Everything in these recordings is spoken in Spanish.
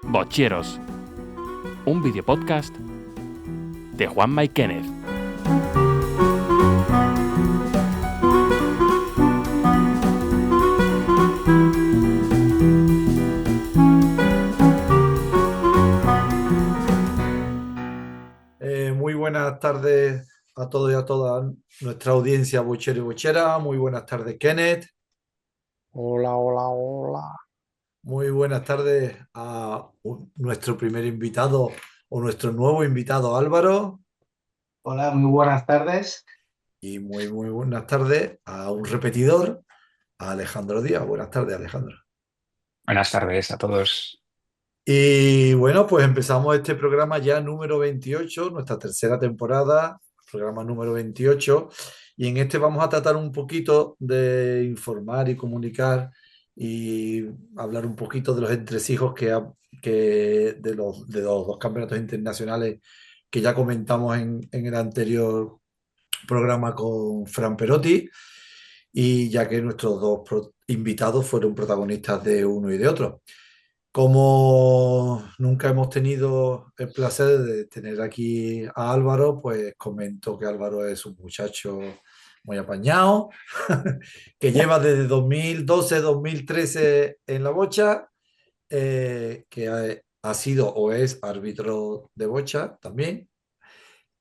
Bocheros, un videopodcast de Juanma y Kenneth. Muy buenas tardes a todos y a todas nuestra audiencia bochera y bochera. Muy buenas tardes, Kenneth. Hola, hola, hola. Muy buenas tardes a nuestro primer invitado o nuestro nuevo invitado, Álvaro. Hola, muy buenas tardes. Y muy buenas tardes a un repetidor, a Alejandro Díaz. Buenas tardes, Alejandro. Buenas tardes a todos. Y bueno, pues empezamos este programa ya número 28, nuestra tercera temporada, programa número 28. Y en este vamos a tratar un poquito de informar y comunicar y hablar un poquito de los entresijos de los dos campeonatos internacionales que ya comentamos en el anterior programa con Fran Perotti, y ya que nuestros invitados fueron protagonistas de uno y de otro. Como nunca hemos tenido el placer de tener aquí a Álvaro, pues comento que Álvaro es un muchacho muy apañado, que lleva desde 2012-2013 en la bocha, que ha sido o es árbitro de bocha también.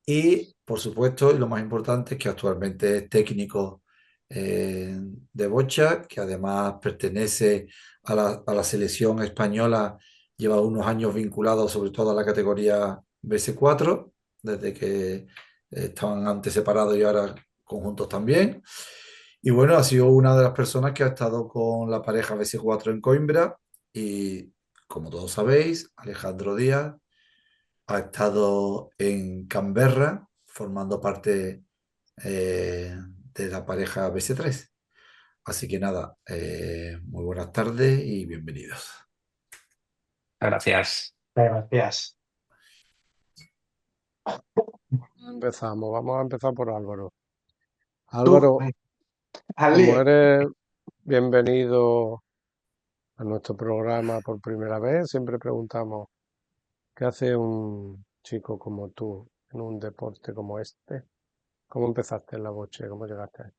Y, por supuesto, y lo más importante, es que actualmente es técnico de bocha, que además pertenece a la selección española, lleva unos años vinculado sobre todo a la categoría BS4, desde que estaban antes separados y ahora conjuntos también. Y bueno, ha sido una de las personas que ha estado con la pareja BS4 en Coimbra y, como todos sabéis, Alejandro Díaz ha estado en Canberra formando parte de la pareja BS3. Así que nada, muy buenas tardes y bienvenidos. Gracias. Gracias. Vamos a empezar por Álvaro. Tú, Álvaro, al como lío. eres bienvenido a nuestro programa por primera vez, siempre preguntamos, ¿qué hace un chico como tú en un deporte como este? ¿Cómo empezaste en la boche? ¿Cómo llegaste ahí?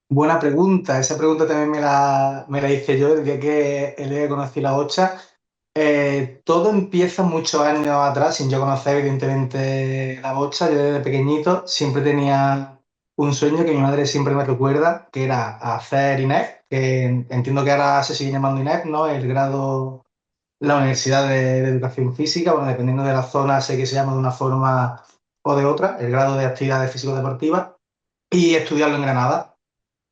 Buena pregunta. Esa pregunta también me la hice yo el día que conocí la bocha. Todo empieza muchos años atrás, sin yo conocer evidentemente la bocha. Yo desde pequeñito siempre tenía un sueño que mi madre siempre me recuerda, que era hacer INEF, que entiendo que ahora se sigue llamando INEF, ¿no? El grado, la Universidad de Educación Física, bueno, dependiendo de la zona, sé que se llama de una forma o de otra, el grado de actividades físico-deportivas, y estudiarlo en Granada.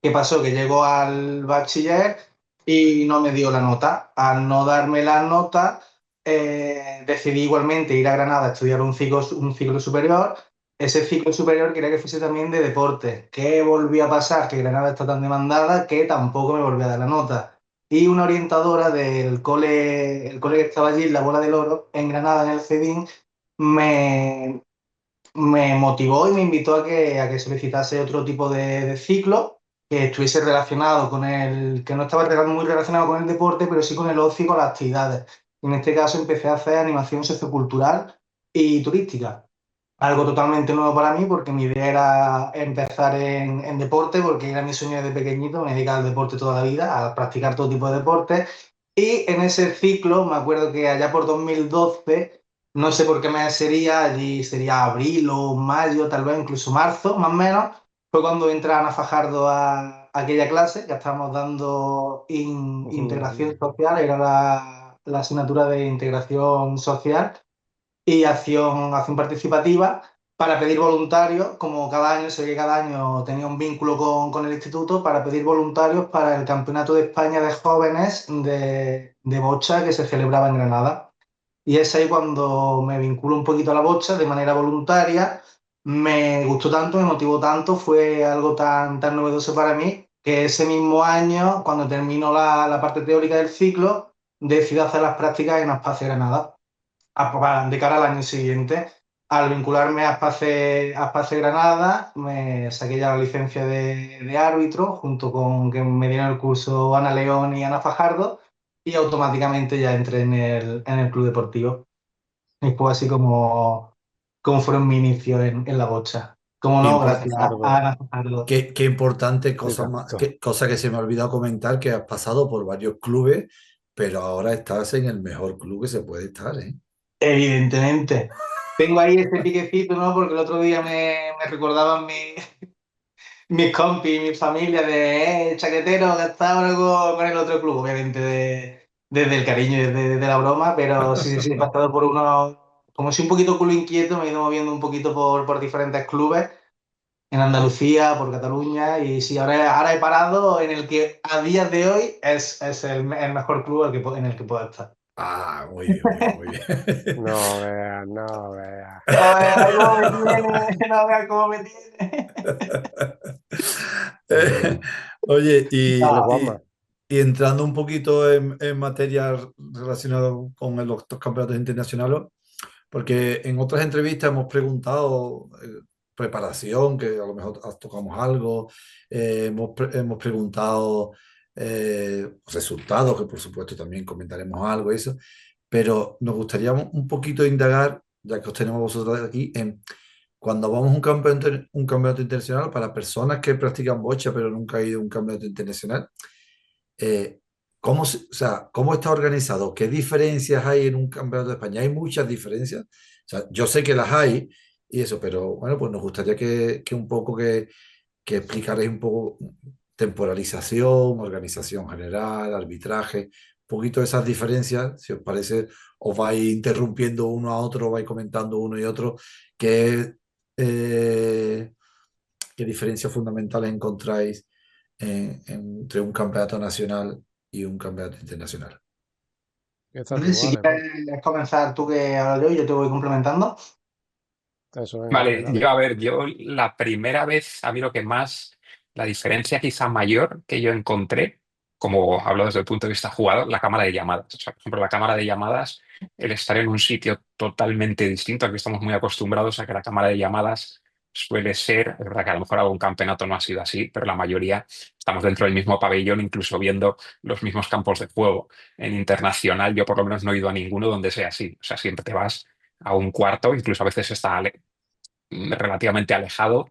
¿Qué pasó? Que llegó al bachiller y no me dio la nota. Al no darme la nota, decidí igualmente ir a Granada a estudiar un ciclo superior. Ese ciclo superior quería que fuese también de deporte. ¿Qué volvió a pasar? Que Granada está tan demandada que tampoco me volvió a dar la nota. Y una orientadora del cole, el cole que estaba allí, la Bola del Oro, en Granada, en el CEDIN, me, me motivó y me invitó a que solicitase otro tipo de ciclo que estuviese relacionado con que no estaba muy relacionado con el deporte, pero sí con el ocio y con las actividades. En este caso empecé a hacer animación sociocultural y turística. Algo totalmente nuevo para mí porque mi idea era empezar en deporte, porque era mi sueño desde pequeñito, me he dedicado al deporte toda la vida, a practicar todo tipo de deportes. Y en ese ciclo, me acuerdo que allá por 2012, no sé por qué mes sería, allí sería abril o mayo, tal vez incluso marzo, más o menos, fue cuando entra Ana Fajardo a aquella clase, ya estábamos dando integración social, era la asignatura de integración social y acción participativa para pedir voluntarios, como cada año, sé que cada año tenía un vínculo con el instituto, para pedir voluntarios para el Campeonato de España de Jóvenes de bocha que se celebraba en Granada. Y es ahí cuando me vinculo un poquito a la bocha de manera voluntaria. Me gustó tanto, me motivó tanto, fue algo tan novedoso para mí, que ese mismo año, cuando termino la parte teórica del ciclo, decido hacer las prácticas en Aspace Granada de cara al año siguiente. Al vincularme a Espace Granada, me saqué ya la licencia de árbitro, junto con que me dieron el curso Ana León y Ana Fajardo, y automáticamente ya entré en el club deportivo. Y fue así como fueron mis inicios en la bocha. Como Qué, no, impo- gracias a Ricardo, Ana Fajardo. qué importante cosa más, Ricardo. cosa que se me ha olvidado comentar, que has pasado por varios clubes, pero ahora estás en el mejor club que se puede estar, ¿eh? Evidentemente. Tengo ahí este piquecito, ¿no? Porque el otro día me recordaban mis compis, mi familia de chaquetero, que está ahora con el otro club, obviamente desde el cariño y desde la broma, pero sí, he pasado por unos, como si un poquito culo inquieto, me he ido moviendo un poquito por diferentes clubes en Andalucía, por Cataluña, y sí, ahora he parado en el que a día de hoy es el mejor club en el que puedo estar. Ah, muy bien, muy bien, muy bien. No veas, no veas. No veas cómo me tiene, no veas cómo me tiene. Eh, Oye, Dale, No, Juanma. y entrando un poquito en materia relacionada con los campeonatos internacionales, porque en otras entrevistas hemos preguntado preparación, que a lo mejor tocamos algo, hemos preguntado resultados, que por supuesto también comentaremos algo, eso, pero nos gustaría un poquito indagar, ya que os tenemos vosotros aquí, en cuando vamos a un campeonato internacional para personas que practican bocha pero nunca han ido a un campeonato internacional. eh, o sea, ¿cómo está organizado? ¿Qué diferencias hay en un campeonato de España? Hay muchas diferencias. O sea, yo sé que las hay y eso, pero bueno, pues nos gustaría que un poco que explicarais un poco temporalización, organización general, arbitraje, un poquito de esas diferencias, si os parece, os vais interrumpiendo uno a otro, vais comentando uno y otro, qué, eh, qué diferencias fundamentales encontráis entre un campeonato nacional y un campeonato internacional. Empieza Luis, tú, si vale, pues. quieres comenzar tú que hablo yo y yo te voy complementando. Eso, venga, dale, Vale, dale. yo a ver, yo la primera vez, a mí lo que más, la diferencia quizá mayor que yo encontré, como hablo desde el punto de vista jugador, la cámara de llamadas. O sea, por ejemplo, la cámara de llamadas, el estar en un sitio totalmente distinto, aquí estamos muy acostumbrados a que la cámara de llamadas suele ser, es verdad que a lo mejor algún campeonato no ha sido así, pero la mayoría estamos dentro del mismo pabellón, incluso viendo los mismos campos de juego. En internacional, yo por lo menos no he ido a ninguno donde sea así. O sea, siempre te vas a un cuarto, incluso a veces está relativamente alejado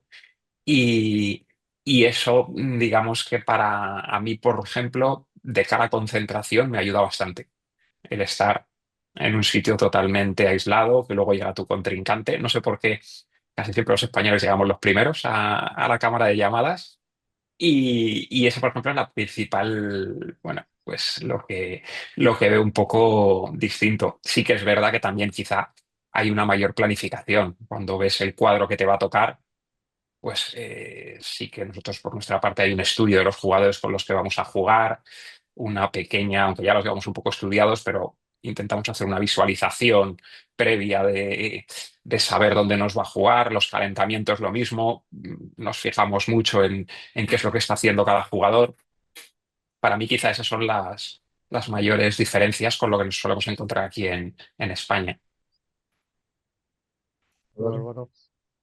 y, y eso, digamos que para a mí, por ejemplo, de cara a concentración me ayuda bastante el estar en un sitio totalmente aislado, que luego llega tu contrincante. No sé por qué casi siempre los españoles llegamos los primeros a la cámara de llamadas y eso, por ejemplo, es la principal, bueno, pues lo que veo un poco distinto. Sí que es verdad que también quizá hay una mayor planificación. Cuando ves el cuadro que te va a tocar, pues sí que nosotros por nuestra parte hay un estudio de los jugadores con los que vamos a jugar, una pequeña, aunque ya los llevamos un poco estudiados, pero intentamos hacer una visualización previa de saber dónde nos va a jugar, los calentamientos lo mismo, nos fijamos mucho en qué es lo que está haciendo cada jugador. Para mí quizá esas son las mayores diferencias con lo que nos solemos encontrar aquí en España. ¿Vale? Bárbaro.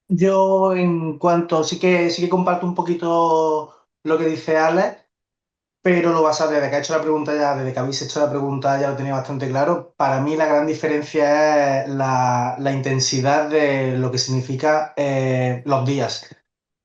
Yo en cuanto, sí que comparto un poquito lo que dice Alex, pero lo basado desde que ha hecho la pregunta ya, desde que habéis hecho la pregunta ya lo tenía bastante claro. Para mí la gran diferencia es la intensidad de lo que significa los días.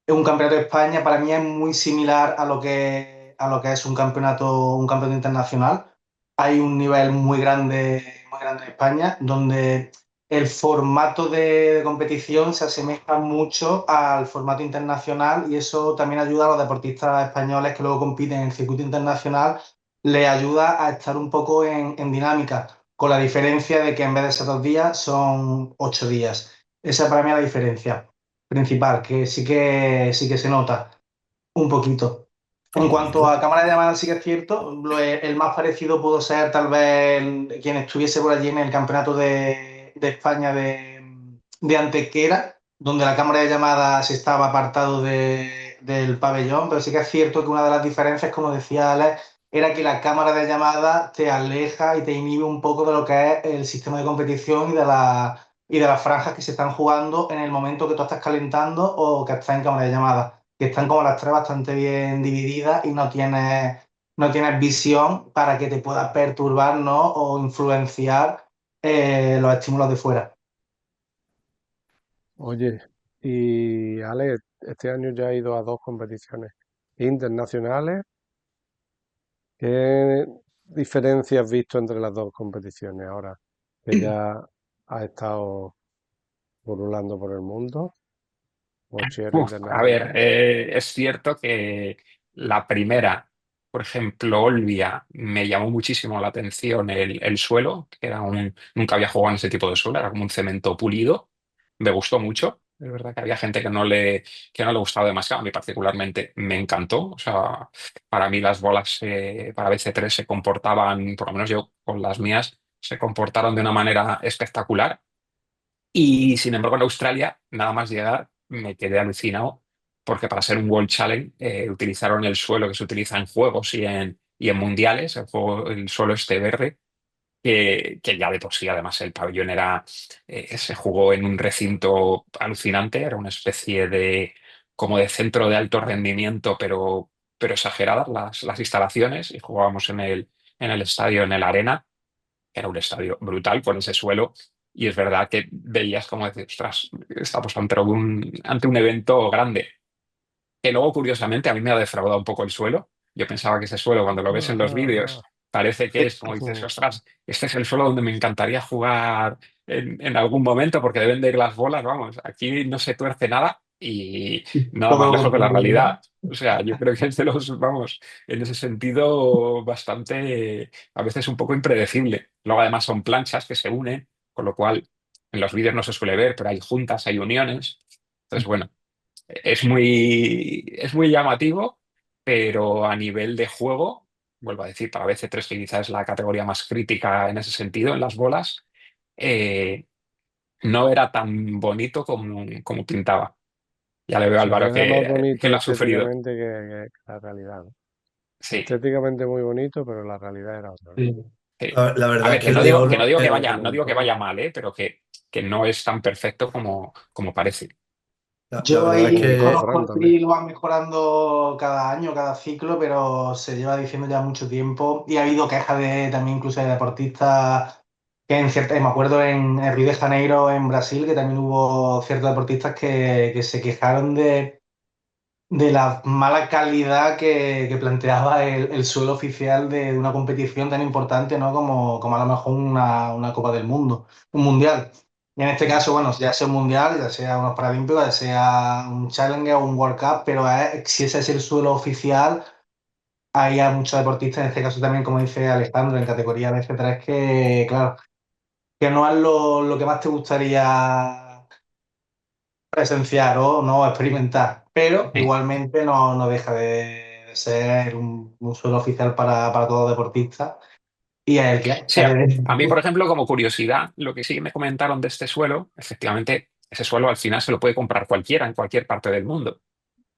Un campeonato de España para mí es muy similar a lo que es un campeonato internacional. Hay un nivel muy grande en España, donde el formato de competición se asemeja mucho al formato internacional y eso también ayuda a los deportistas españoles que luego compiten en el circuito internacional, les ayuda a estar un poco en dinámica, con la diferencia de que en vez de ser 2 días son 8 días. Esa para mí es la diferencia principal, que sí que se nota un poquito. En Muy cuanto a bien. cámara de llamadas, sí que es cierto, el más parecido pudo ser tal vez quien estuviese por allí en el campeonato de España de Antequera, donde la cámara de llamadas estaba apartado del pabellón, pero sí que es cierto que una de las diferencias, como decía Alex, era que la cámara de llamadas te aleja y te inhibe un poco de lo que es el sistema de competición y de las franjas que se están jugando en el momento que tú estás calentando o que estás en cámara de llamadas, que están como las tres bastante bien divididas y no tienes no tienes visión para que te pueda perturbar, ¿no? O influenciar los estímulos de fuera. Oye, y Ale, este año ya he ido a 2 competiciones internacionales. ¿Qué diferencias has visto entre las 2 competiciones ahora que ya has estado burlando por el mundo? Bochero A ver, internacional. es cierto que la primera, por ejemplo, Olbia, me llamó muchísimo la atención el suelo, que era nunca había jugado en ese tipo de suelo, era como un cemento pulido, me gustó mucho. Es verdad que había gente que no le gustaba demasiado, a mí particularmente me encantó. O sea, para mí las bolas para BC3 se comportaban, por lo menos yo con las mías, se comportaron de una manera espectacular. Y sin embargo, en Australia, nada más llegar, me quedé alucinado porque para ser un World Challenge utilizaron el suelo que se utiliza en juegos y en mundiales, el suelo este verde, que ya de por sí, además, el pabellón se jugó en un recinto alucinante, era una especie como de centro de alto rendimiento, pero exageradas las instalaciones, y jugábamos en el estadio, en el Arena. Era un estadio brutal con ese suelo, y es verdad que veías como decir, ostras, estamos ante un evento grande. Que luego, curiosamente, a mí me ha defraudado un poco el suelo. Yo pensaba que ese suelo, cuando lo ves en los Ajá. vídeos, parece que es como dices, ostras, este es el suelo donde me encantaría jugar en algún momento, porque deben de ir las bolas, vamos, aquí no se tuerce nada y nada Todo más lo lejos de la contrario, ¿no? realidad. O sea, yo creo que es de los, vamos, en ese sentido, bastante, a veces un poco impredecible. Luego, además, son planchas que se unen, con lo cual en los vídeos no se suele ver, pero hay juntas, hay uniones. Entonces, bueno. Es muy llamativo, pero a nivel de juego, vuelvo a decir, para BC3, que quizás es la categoría más crítica en ese sentido, en las bolas, eh, no era tan bonito como pintaba. Ya le veo a Se Álvaro queda más que bonito lo ha sufrido. estéticamente que la realidad, ¿no? Sí, Estéticamente muy bonito, pero la realidad era otra, ¿no? Sí. sí. La A verdad es ver, que que el no de digo, que no Ol- digo que Lo vaya, no digo que comentó. vaya mal, pero que no es tan perfecto como parece. la Yo Lo verdad es ahí comentó que conozco Ferran el también. PRI, lo van mejorando cada año, cada ciclo, pero se lleva diciendo ya mucho tiempo y ha habido quejas también incluso de deportistas que me acuerdo en Río de Janeiro, en Brasil, que también hubo ciertos deportistas que se quejaron de la mala calidad que planteaba el suelo oficial de una competición tan importante, ¿no? Como a lo mejor una Copa del Mundo, un mundial. Y en este caso, bueno, ya sea un mundial, ya sea unos paralímpicos, ya sea un Challenger o un World Cup, pero si ese es el suelo oficial, hay a muchos deportistas, en este caso también, como dice Alejandro, en categoría de F3, que, claro, que no es lo que más te gustaría presenciar o no experimentar, pero igualmente no deja de ser un suelo oficial para todo deportista y es el que hay. Sí, a mí, por ejemplo, como curiosidad, lo que sí me comentaron de este suelo, efectivamente, ese suelo al final se lo puede comprar cualquiera en cualquier parte del mundo.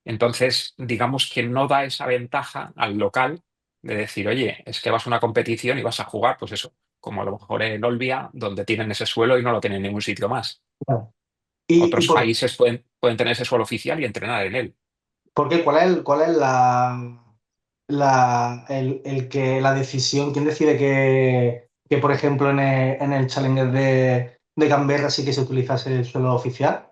Entonces, digamos que no da esa ventaja al local de decir, oye, es que vas a una competición y vas a jugar, pues eso, como a lo mejor en Olbia, donde tienen ese suelo y no lo tienen en ningún sitio más. ¿Y Otros países pueden tener ese suelo oficial y entrenar en él. por qué? ¿Cuál es la decisión? ¿Quién decide que, por ejemplo, en el Challenger de Canberra sí que se utilizase el suelo oficial?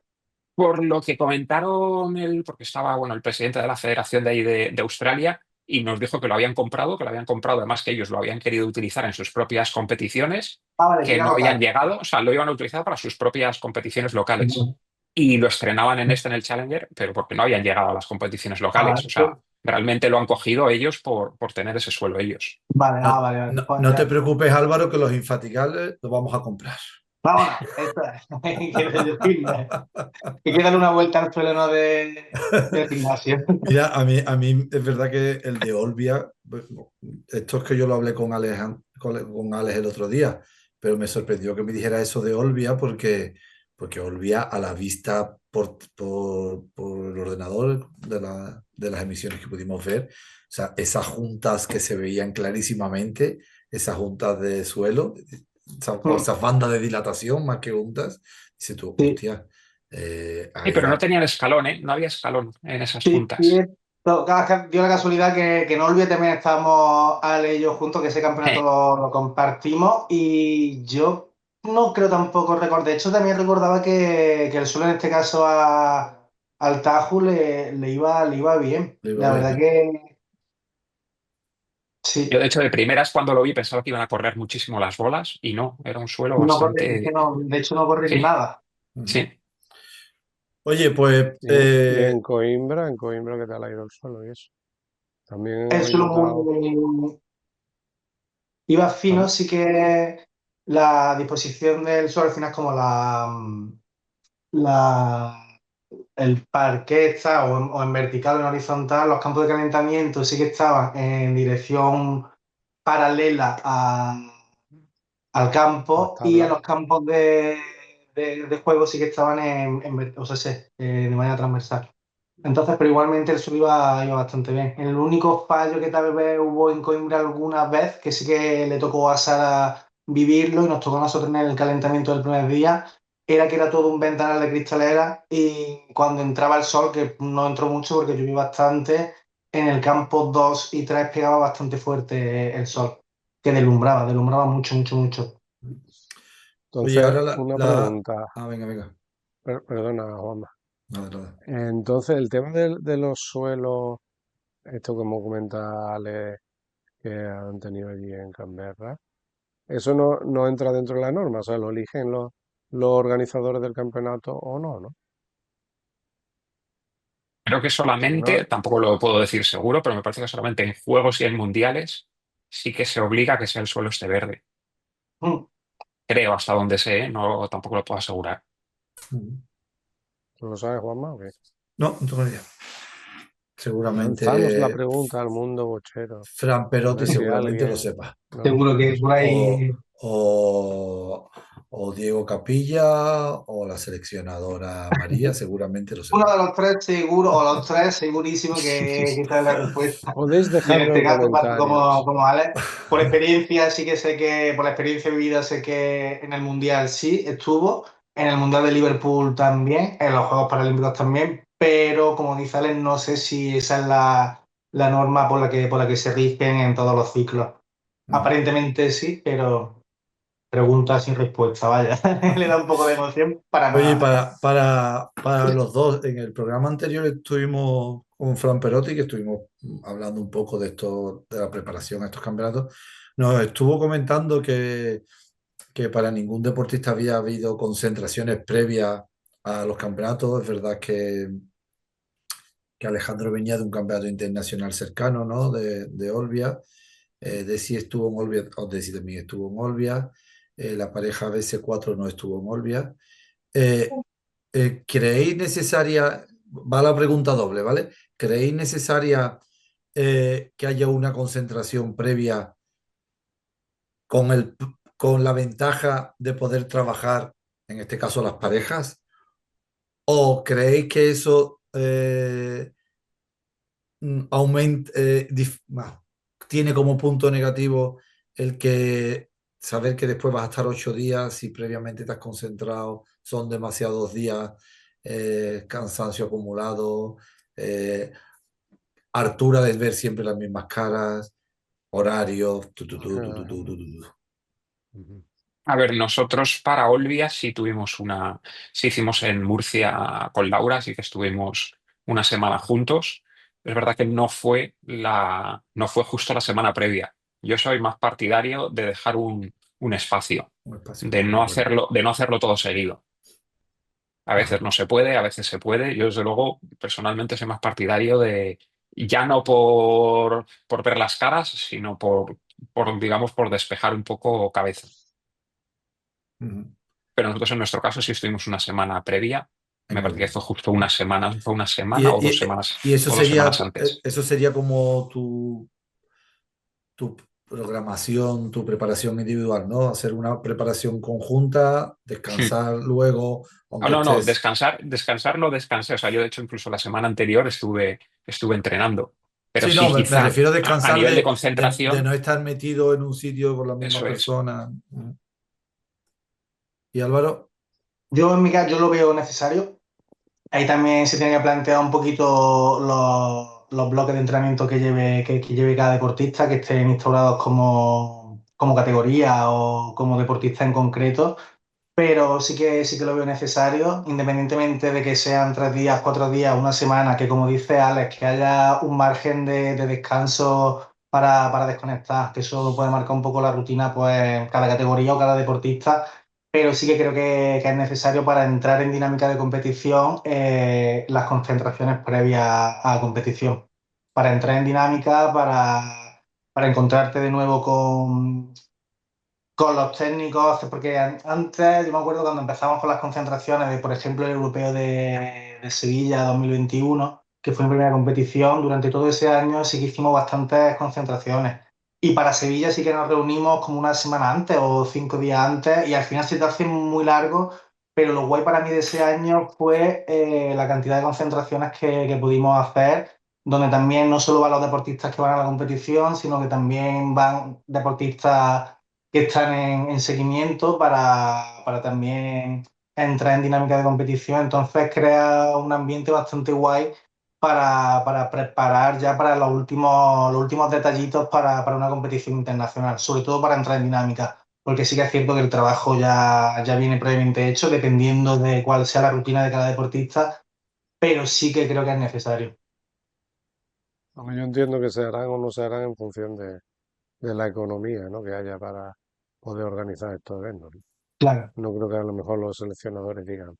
Por lo que comentaron porque estaba, bueno, el presidente de la Federación de ahí de Australia, y nos dijo que lo habían comprado, además que ellos lo habían querido utilizar en sus propias competiciones, Ah, vale, que que era no habían local. llegado, o sea, lo iban a utilizar para sus propias competiciones locales. Y lo estrenaban en el Challenger, pero porque no habían llegado a las competiciones locales. O sea, realmente lo han cogido ellos por tener ese suelo ellos. Vale, no, vale, vale. no- Pues no te ya. preocupes, Álvaro, que los infatigables los vamos a comprar. Vámonos, esto es. Quiero decirme. Hay que darle una vuelta al suelo, ¿no? del gimnasio. Mira, a mí es verdad que el de Olbia, bueno, esto es que yo lo hablé con Alex el otro día, pero me sorprendió que me dijera eso de Olbia porque Olbia a la vista por el ordenador de las emisiones que pudimos ver, o sea, esas juntas que se veían clarísimamente, esas juntas de suelo, o esas bandas de dilatación más que juntas, dice tú, Sí, hostia, Sí, ahí pero no tenían escalón, ¿eh? No había escalón en esas sí, juntas. Claro, es que dio la casualidad que en Olbia también estábamos Ale y yo juntos, que ese campeonato lo compartimos y yo no creo tampoco recordar. De hecho, también recordaba que el suelo en este caso al Taju le iba bien. Le iba La bien, verdad ¿eh? que Yo, sí. de hecho, de primeras, cuando lo vi, pensaba que iban a correr muchísimo las bolas y no, era un suelo No corre, es que bastante. no, de hecho no corre Sí, nada. Ujú. sí. Oye, pues Y en Coimbra, ¿qué tal ha ido el suelo y eso? También El habéis suelo notado. muy, iba fino, tam- sí que la disposición del suelo al final es como la el parquet está o en vertical o en horizontal, los campos de calentamiento sí que estaban en dirección paralela al Las campo y a tablas, los campos de juego sí que estaban o sea, de manera transversal. Entonces, pero igualmente el sur iba bastante bien. El único fallo que tal vez hubo en Coimbra alguna vez, que sí que le tocó a Sara vivirlo y nos tocó a nosotros en el calentamiento del primer día, era que era todo un ventanal de cristalera y cuando entraba el sol, que no entró mucho porque llovió bastante, en el campo 2 y 3 pegaba bastante fuerte el sol, que deslumbraba mucho, mucho, mucho. oye, entonces, ahora una pregunta, Ah, venga, venga. perdona, Juanma. Nada, nada. Entonces, el tema de los suelos, esto como comenta Ale, que han tenido allí en Canberra, eso no entra dentro de la norma, o sea, lo eligen los organizadores del campeonato o no, ¿no? Creo que Porque solamente, claro, tampoco lo puedo decir seguro, pero me parece que solamente en juegos y en mundiales sí que se obliga a que sea el suelo este verde. Mm. Creo, hasta donde sé, ¿eh? No, tampoco lo puedo asegurar. Ujú. ¿tú lo sabes, Juanma? ¿O qué? No, no tengo ni idea. Lanzamos la Seguramente pregunta al mundo bochero, Fran a Perotti ver si seguramente lo alguien sepa. Seguro que por O, ahí o Diego Capilla o la seleccionadora María seguramente lo uno de sepa. los tres seguro, o los tres segurísimo que esa es la respuesta. podéis Y en dejarlo este en caso, comentarios. como Alex, por experiencia sí que sé que, por la experiencia vivida sé que en el Mundial sí estuvo, en el Mundial de Liverpool también, en los Juegos Paralímpicos también, pero como dice Alex, no sé si esa es la norma por la que se rigen en todos los ciclos. Ujú. Aparentemente sí, pero pregunta sin respuesta, vaya. Le da un poco de emoción para Oye, nada. para los dos, en el programa anterior estuvimos con Fran Perotti, que estuvimos hablando un poco de esto, de la preparación a estos campeonatos. Nos estuvo comentando que para ningún deportista había habido concentraciones previas a los campeonatos. Es verdad que Alejandro venía de un campeonato internacional cercano, ¿no? De Olbia. Desi estuvo en Olbia, o Desi también estuvo en Olbia. La pareja BS4 no estuvo en Olbia. Eh, ¿Creéis necesaria, va la pregunta doble, ¿vale? ¿Creéis necesaria que haya una concentración previa con con la ventaja de poder trabajar, en este caso las parejas? ¿O creéis que eso tiene como punto negativo el que saber que después vas a estar 8 días si previamente te has concentrado, son demasiados días, cansancio acumulado, eh, hartura de ver siempre las mismas caras, horarios? Ujú. A ver, nosotros para Olbia sí hicimos en Murcia con Laura, sí que estuvimos una semana juntos. Es verdad que no fue justo la semana previa. Yo soy más partidario de dejar un espacio, Un espacio, de acuerdo. de no hacerlo todo seguido. A veces Ajá. no se puede, a veces se puede. Yo, desde luego, personalmente soy más partidario de, ya no por ver las caras, sino digamos, por despejar un poco cabeza. Ujú. Pero nosotros en nuestro caso sí estuvimos una semana previa. En Me parece que Olbia. fue justo una semana, fue una Y, semana y- y o 2 semanas eso antes. sería como tu programación, tu preparación individual, ¿no? Hacer una preparación conjunta, descansar luego, Ah, aunque no, no, estés... descansar no descansé. O sea, yo de hecho incluso la semana anterior estuve entrenando. Pero Sí, sí, no, me quizá refiero a a descansar nivel de de no concentración, estar metido en un sitio con las mismas eso es. personas. ¿Y Álvaro? Yo en mi caso yo lo veo necesario. Ahí también se tiene que plantear un poquito los bloques de entrenamiento que lleve cada deportista, que estén instaurados como categoría o como deportista en concreto, pero sí que lo veo necesario, independientemente de que sean 3 días, 4 días, una semana, que como dice Alex, que haya un margen de descanso para desconectar, que eso puede marcar un poco la rutina, pues cada categoría o cada deportista, pero sí que creo que es necesario para entrar en dinámica de competición las concentraciones previas a competición, para entrar en dinámica, para encontrarte de nuevo con los técnicos, porque antes, yo me acuerdo cuando empezamos con las concentraciones de, por ejemplo, el europeo de Sevilla 2021, que fue mi primera competición, durante todo ese año sí que hicimos bastantes concentraciones. Y para Sevilla sí que nos reunimos como una semana antes o 5 días antes, y al final se te hace muy largo, pero lo guay para mí de ese año fue la cantidad de concentraciones que pudimos hacer, donde también no solo van los deportistas que van a la competición, sino que también van deportistas que están en seguimiento para también entrar en dinámica de competición. Entonces crea un ambiente bastante guay para preparar ya para los últimos detallitos para una competición internacional, sobre todo para entrar en dinámica, porque sí que es cierto que el trabajo ya viene previamente hecho, dependiendo de cuál sea la rutina de cada deportista, pero sí que creo que es necesario. Yo entiendo que se harán o no se harán en función de la economía, ¿no? que haya para poder organizar estos eventos, ¿no? Claro. No creo que a lo mejor los seleccionadores digan,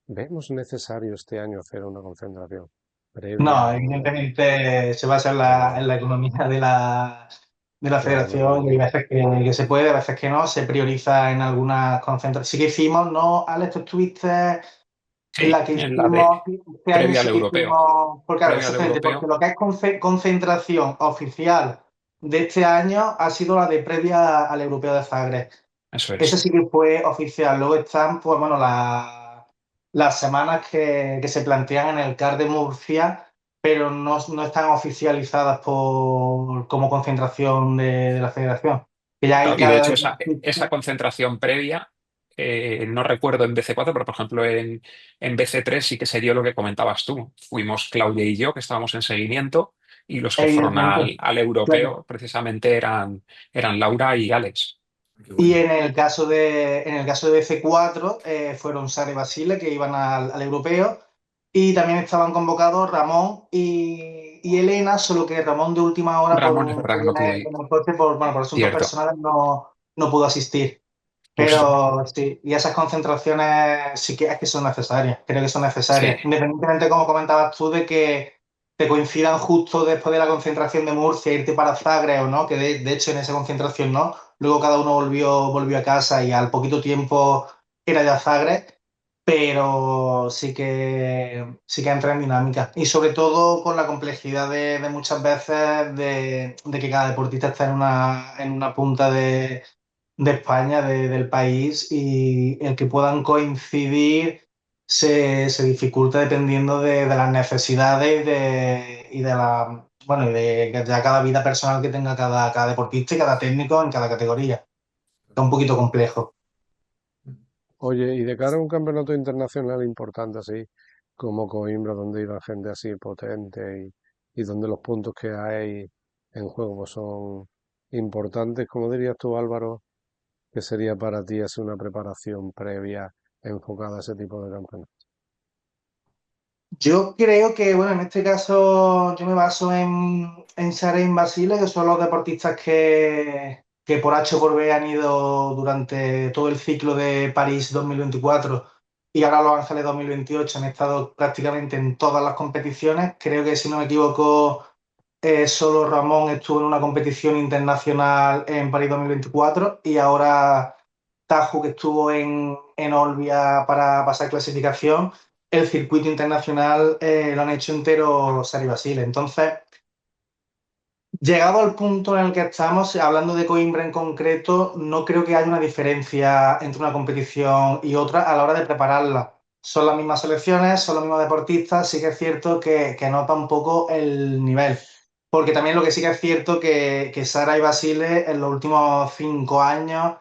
vemos necesario este año hacer una concentración previa No, o... evidentemente se basa en la, o- en la economía de la claro, federación, y hay veces que se puede, a veces que no, se prioriza en algunas concentraciones. Sí que hicimos, ¿no? Alex, tú estuviste en Sí, la que en la de hicimos, este año previa al sí que europeo. hicimos, porque claro, Previa al exactamente, porque europeo, lo que es concentración oficial de este año ha sido la de previa al europeo de Zagreb. eso Ese es. sí que fue oficial. Luego están, pues bueno, las semanas que se plantean en el CAR de Murcia, pero no están oficializadas como concentración de la federación. Que ya hay Claro, y de cada hecho esa deportista. concentración previa, no recuerdo en BC4, pero por ejemplo en BC3 sí que se dio lo que comentabas tú. Fuimos Claudia y yo, que estábamos en seguimiento, y los que fueron Evidentemente, al claro. europeo precisamente eran Laura y Alex. Qué Y bueno. en el caso de BC4 fueron Sara y Basile, que iban al europeo, y también estaban convocados Ramón y Elena, solo que Ramón de última hora por Ramón es un verdad que no problema pudo ir. en el coche, por asuntos Cierto, personales no pudo asistir. justo. Pero sí, y esas concentraciones sí que es que son necesarias, creo que son Sí, necesarias. Independientemente, como comentabas tú, de que te coincidan justo después de la concentración de Murcia, irte para Zagreb o no, que de hecho en esa concentración no. Luego cada uno volvió a casa y al poquito tiempo era ya Zagreb, pero sí que entra en dinámica. Y sobre todo con la complejidad de muchas veces de que cada deportista está en una punta de España, del país, y el que puedan coincidir se dificulta dependiendo de las necesidades y de ya cada vida personal que tenga cada deportista y cada técnico en cada categoría. Está un poquito complejo. Oye, y de cara a un campeonato internacional importante así, como Coimbra, donde iba gente así potente y donde los puntos que hay en juego pues, son importantes, ¿cómo dirías tú, Álvaro, que sería para ti hacer una preparación previa enfocada a ese tipo de campeonato? Yo creo que, bueno, en este caso yo me baso en Sara y en Basile, que son los deportistas que por H o por B han ido durante todo el ciclo de París 2024 y ahora Los Ángeles 2028, han estado prácticamente en todas las competiciones. Creo que, si no me equivoco, solo Ramón estuvo en una competición internacional en París 2024, y ahora Tajo, que estuvo en Olbia para pasar clasificación. El circuito internacional lo han hecho entero Sari Basile. Entonces, llegado al punto en el que estamos, hablando de Coimbra en concreto, no creo que haya una diferencia entre una competición y otra a la hora de prepararla. Son las mismas selecciones, son los mismos deportistas, sí que es cierto que nota un poco el nivel. Porque también lo que sí que es cierto que Sara y Basile en los últimos 5 años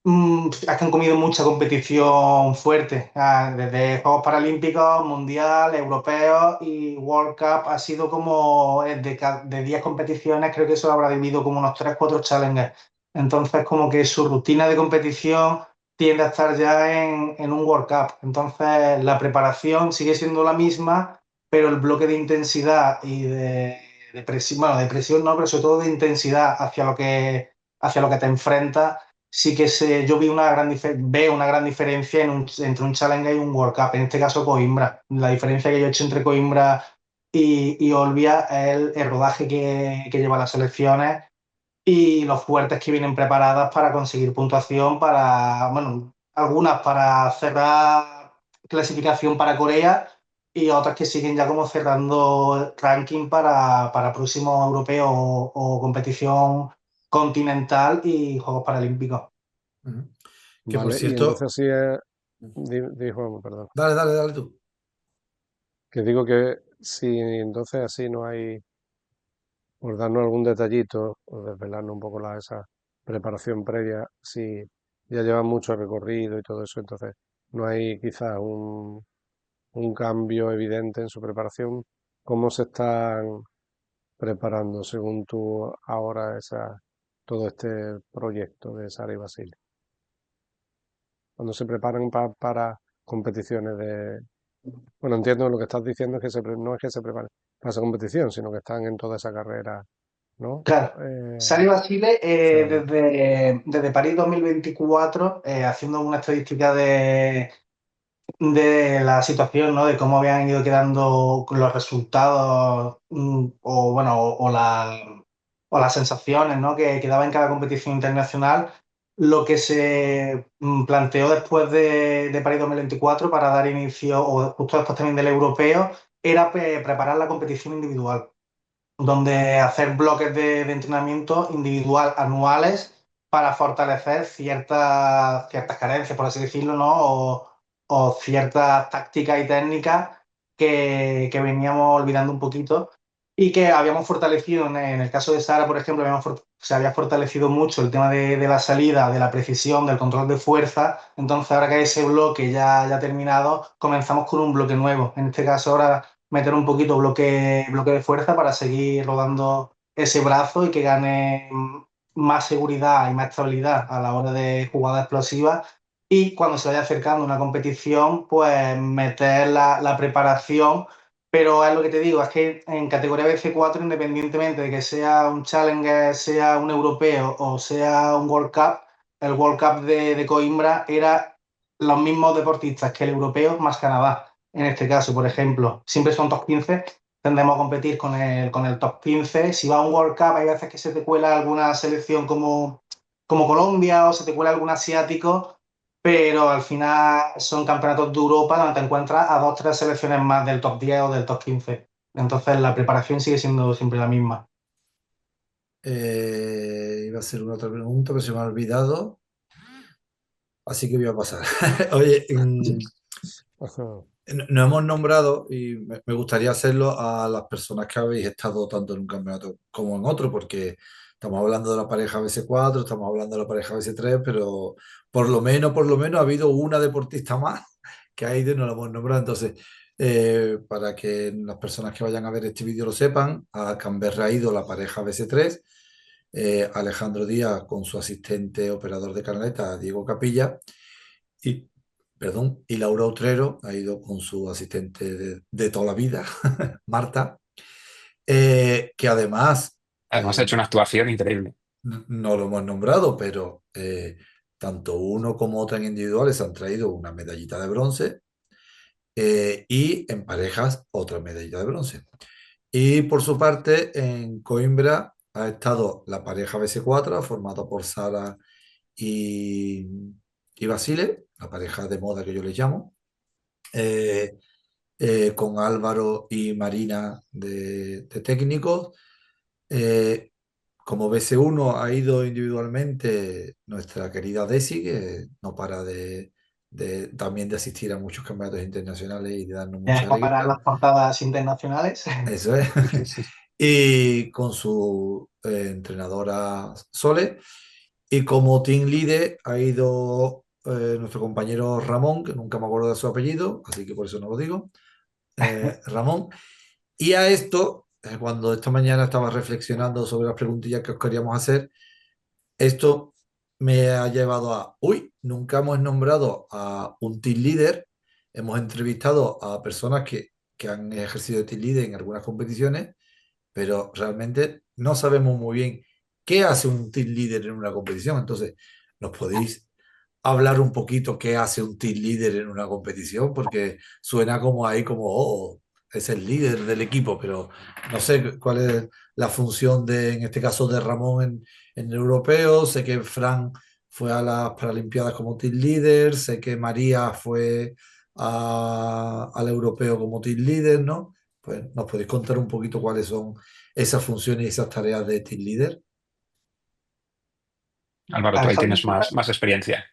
es que han comido mucha competición fuerte, desde Juegos Paralímpicos, Mundial, Europeos y World Cup. Ha sido como de 10 competiciones, creo que eso habrá dividido como unos 3 4 challenges. Entonces, como que su rutina de competición tiende a estar ya en un World Cup. Entonces, la preparación sigue siendo la misma, pero el bloque de intensidad y de presión, bueno, de presión no, pero sobre todo de intensidad hacia lo que te enfrentas. Sí que yo veo una gran diferencia entre un Challenger y un World Cup, en este caso Coimbra. La diferencia que yo he hecho entre Coimbra y Olbia es el rodaje que llevan las selecciones y los fuertes que vienen preparadas para conseguir puntuación bueno, algunas para cerrar clasificación para Corea y otras que siguen ya como cerrando ranking para próximos europeos o competición continental y Juegos Paralímpicos. Que por Vale, y cierto, entonces así es, dijo, perdón, dale tú. que digo que si entonces así no hay, por darnos algún detallito o desvelarnos un poco esa preparación previa, si ya llevan mucho recorrido y todo eso, entonces no hay quizás un cambio evidente en su preparación. ¿Cómo se están preparando según tú ahora todo este proyecto de Sara y Basil? Cuando se preparan para competiciones de... Bueno, entiendo lo que estás diciendo es que no es que se preparen para esa competición, sino que están en toda esa carrera, ¿no? Claro. Sally Basile, Claro. desde París 2024, haciendo una estadística de la situación, ¿no? De cómo habían ido quedando los resultados, o bueno, o las sensaciones, ¿no? Que daba en cada competición internacional. Lo que se planteó después de París 2024 para dar inicio, o justo después también del europeo, era preparar la competición individual, donde hacer bloques de entrenamiento individual anuales para fortalecer ciertas carencias, por así decirlo, ¿no? O ciertas tácticas y técnicas que veníamos olvidando un poquito y que habíamos fortalecido. En el caso de Sara, por ejemplo, se había fortalecido mucho el tema de la salida, de la precisión, del control de fuerza. Entonces, ahora que ese bloque ya ha terminado, comenzamos con un bloque nuevo. En este caso, ahora meter un poquito bloque de fuerza para seguir rodando ese brazo y que gane más seguridad y más estabilidad a la hora de jugadas explosivas. Y cuando se vaya acercando una competición, pues meter la preparación. Pero es lo que te digo, es que en categoría BC4, independientemente de que sea un Challenger, sea un europeo o sea un World Cup, el World Cup de Coimbra era los mismos deportistas que el europeo más Canadá. En este caso, por ejemplo, siempre son top 15, tendemos a competir con el top 15. Si va a un World Cup, hay veces que se te cuela alguna selección como Colombia o se te cuela algún asiático, pero al final son campeonatos de Europa donde te encuentras a 2 3 selecciones más del top 10 o del top 15. Entonces la preparación sigue siendo siempre la misma. Iba a hacer una otra pregunta, pero se me ha olvidado, así que voy a pasar. Oye, Ajá. no hemos nombrado, y me gustaría hacerlo, a las personas que habéis estado tanto en un campeonato como en otro, porque estamos hablando de la pareja BC4, estamos hablando de la pareja BC3, pero por lo menos ha habido una deportista más que ha ido y no la hemos nombrado. Entonces, para que las personas que vayan a ver este vídeo lo sepan, a Canberra ha ido la pareja BC3, Alejandro Díaz con su asistente operador de canaleta, Diego Capilla, y, perdón, y Laura Utrero ha ido con su asistente de toda la vida, Marta, que además, Además, ha hecho una actuación increíble. no lo hemos nombrado, pero tanto uno como otra en individuales han traído una medallita de bronce, y en parejas otra medallita de bronce. Y por su parte, en Coimbra ha estado la pareja BC4, formada por Sara y, y Basile, la pareja de moda que yo les llamo, eh, con Álvaro y Marina de técnicos. Como BC1 ha ido individualmente nuestra querida Desi, que no para también de asistir a muchos campeonatos internacionales y de darnos mucha Para alegría. las portadas internacionales. Eso es. Y con su entrenadora Sole. Y como team leader ha ido nuestro compañero Ramón, que nunca me acuerdo de su apellido, así que por eso no lo digo, Ramón. Y a esto, cuando esta mañana estaba reflexionando sobre las preguntillas que os queríamos hacer, esto me ha llevado a, uy, nunca hemos nombrado a un team leader, hemos entrevistado a personas que han ejercido de team leader en algunas competiciones, pero realmente no sabemos muy bien qué hace un team leader en una competición. Entonces, ¿nos podéis hablar un poquito qué hace un team leader en una competición? Porque suena como ahí como, oh, es el líder del equipo, pero no sé cuál es la función de, en este caso, de Ramón en el europeo. Sé que Fran fue a las Paralimpiadas como team leader, sé que María fue al europeo como team leader, ¿no? Pues nos podéis contar un poquito cuáles son esas funciones y esas tareas de team leader. Álvaro, tú ahí tienes más experiencia.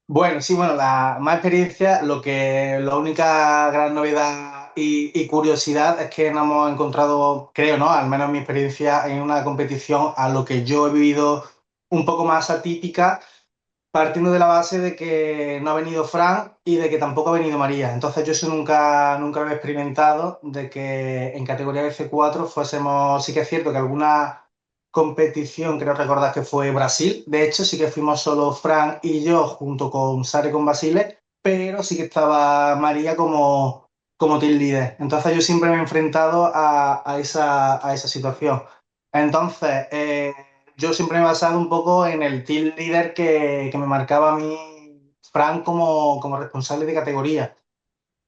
Bueno, sí, bueno, la más experiencia, la única gran novedad y curiosidad es que no hemos encontrado, creo, ¿no? Al menos mi experiencia en una competición a lo que yo he vivido un poco más atípica, partiendo de la base de que no ha venido Fran y de que tampoco ha venido María. Entonces yo eso nunca lo he experimentado, de que en categoría BC4 fuésemos, sí que es cierto que alguna competición, creo recordar que fue Brasil, de hecho sí que fuimos solo Fran y yo junto con Sara y con Basile, pero sí que estaba María como team leader. Entonces yo siempre me he enfrentado a esa situación. Entonces, yo siempre me he basado un poco en el team leader que me marcaba a mí, Fran, como responsable de categoría.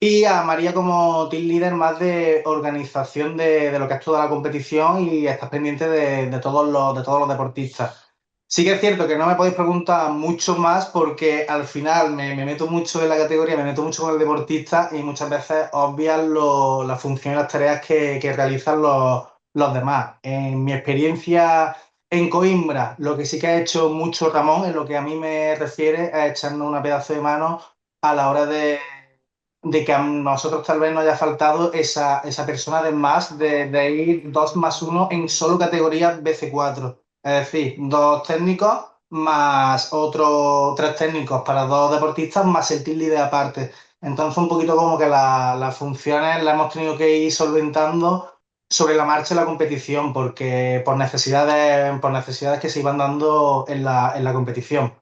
Y a María como team leader más de organización de lo que es toda la competición y estar pendiente de todos los deportistas. Sí que es cierto que no me podéis preguntar mucho más porque al final me meto mucho en la categoría, me meto mucho con el deportista y muchas veces obvian la función y las tareas que realizan los demás. En mi experiencia en Coimbra, lo que sí que ha hecho mucho Ramón, en lo que a mí me refiere, es echarnos una pedazo de mano a la hora de que a nosotros tal vez nos haya faltado esa persona de más, de ir 2 más 1 en solo categoría BC4. Es decir, 2 técnicos más otros 3 técnicos para 2 deportistas más el team leader aparte. Entonces, un poquito como que las funciones las hemos tenido que ir solventando sobre la marcha de la competición, porque por necesidades que se iban dando en la competición.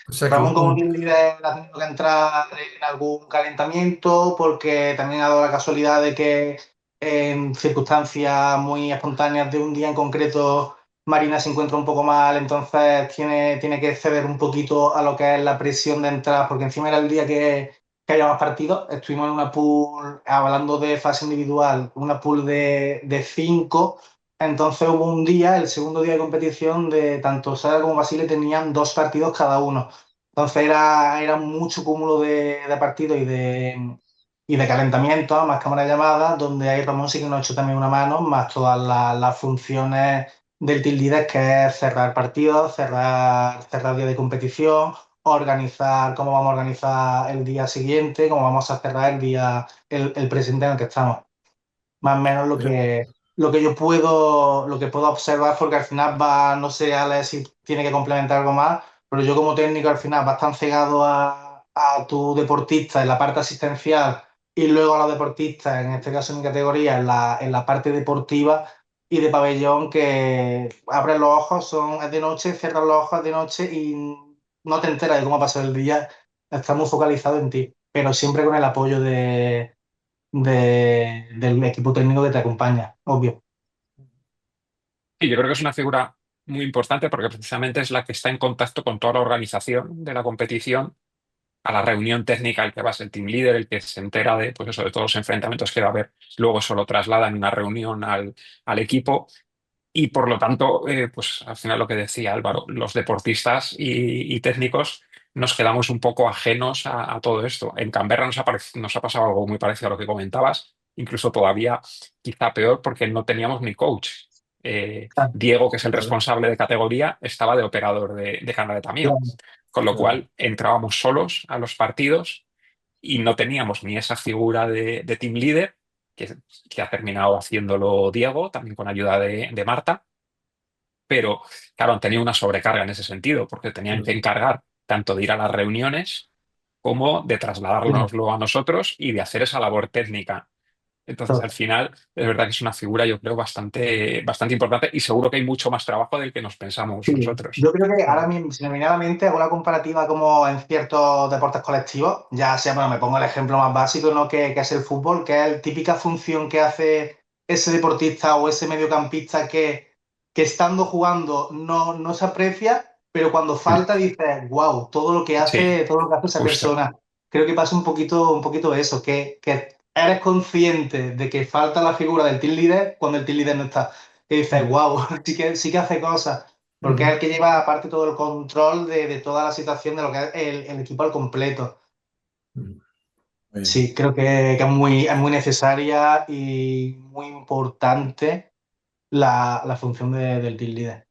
O sea que Ramón como team leader ha tenido que entrar en algún calentamiento porque también ha dado la casualidad de que en circunstancias muy espontáneas de un día en concreto Marina se encuentra un poco mal, entonces tiene que ceder un poquito a lo que es la presión de entrar, porque encima era el día que había más partidos. Estuvimos en una pool, hablando de fase individual, una pool de 5. Entonces hubo un día, el segundo día de competición, de tanto Sara como Basile tenían 2 partidos cada uno. Entonces era mucho cúmulo de partidos y de calentamiento, más cámara de llamadas, donde ahí Ramón sí que nos ha hecho también una mano, más todas las funciones del team leader, que es cerrar partidos, cerrar día de competición, organizar cómo vamos a organizar el día siguiente, cómo vamos a cerrar el presente en el que estamos. Más o menos lo que yo puedo observar, porque al final no sé, Alex, si tiene que complementar algo más, pero yo como técnico al final vas tan cegado a tu deportista en la parte asistencial y luego a los deportistas, en este caso en mi categoría, en la parte deportiva y de pabellón, que abres los ojos, es de noche, cierras los ojos de noche y no te enteras de cómo ha pasado el día, estás muy focalizado en ti, pero siempre con el apoyo del equipo técnico que te acompaña, obvio. Y yo creo que es una figura muy importante porque precisamente es la que está en contacto con toda la organización de la competición, a la reunión técnica el que va a ser el team leader, el que se entera de, pues eso, de todos los enfrentamientos que va a haber, luego eso lo traslada en una reunión al equipo y por lo tanto, pues al final lo que decía Álvaro, los deportistas y técnicos nos quedamos un poco ajenos a todo esto. En Canberra nos ha pasado algo muy parecido a lo que comentabas, incluso todavía quizá peor porque no teníamos ni coach. Diego, que es el claro, responsable de categoría, estaba de operador de cámara de tamión, Claro, con lo claro. cual entrábamos solos a los partidos y no teníamos ni esa figura de team leader, que ha terminado haciéndolo Diego, también con ayuda de Marta. pero claro, han tenido una sobrecarga en ese sentido, porque tenían que encargar tanto de ir a las reuniones como de trasladárnoslo a nosotros y de hacer esa labor técnica. Entonces, al final, es verdad que es una figura, yo creo, bastante importante y seguro que hay mucho más trabajo del que nos pensamos Sí, nosotros. yo creo que ahora mismo, si me viene a la mente, hago una comparativa como en ciertos deportes colectivos, ya sea, bueno, me pongo el ejemplo más básico, ¿no? Que es el fútbol, que es la típica función que hace ese deportista o ese mediocampista que estando jugando no se aprecia, pero cuando falta dices, wow, Sí, todo lo que hace esa justo. persona. Creo que pasa un poquito eso, que eres consciente de que falta la figura del team leader cuando el team leader no está. Que dices, wow, sí que hace cosas. Porque es el que lleva aparte todo el control de toda la situación de lo que es el equipo al completo. Muy bien. Sí, creo que es muy necesaria y muy importante la función del team leader.